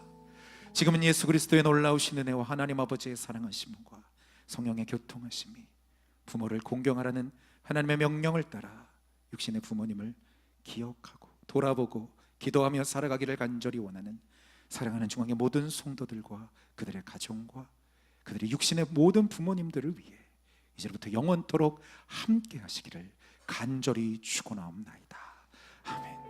지금은 예수 그리스도의 놀라우신 은혜와 하나님 아버지의 사랑하심과 성령의 교통하심이 부모를 공경하라는 하나님의 명령을 따라 육신의 부모님을 기억하고 돌아보고 기도하며 살아가기를 간절히 원하는 사랑하는 중앙의 모든 성도들과 그들의 가정과 그들의 육신의 모든 부모님들을 위해 이제부터 영원토록 함께 하시기를 간절히 축원하옵나이다. 아멘.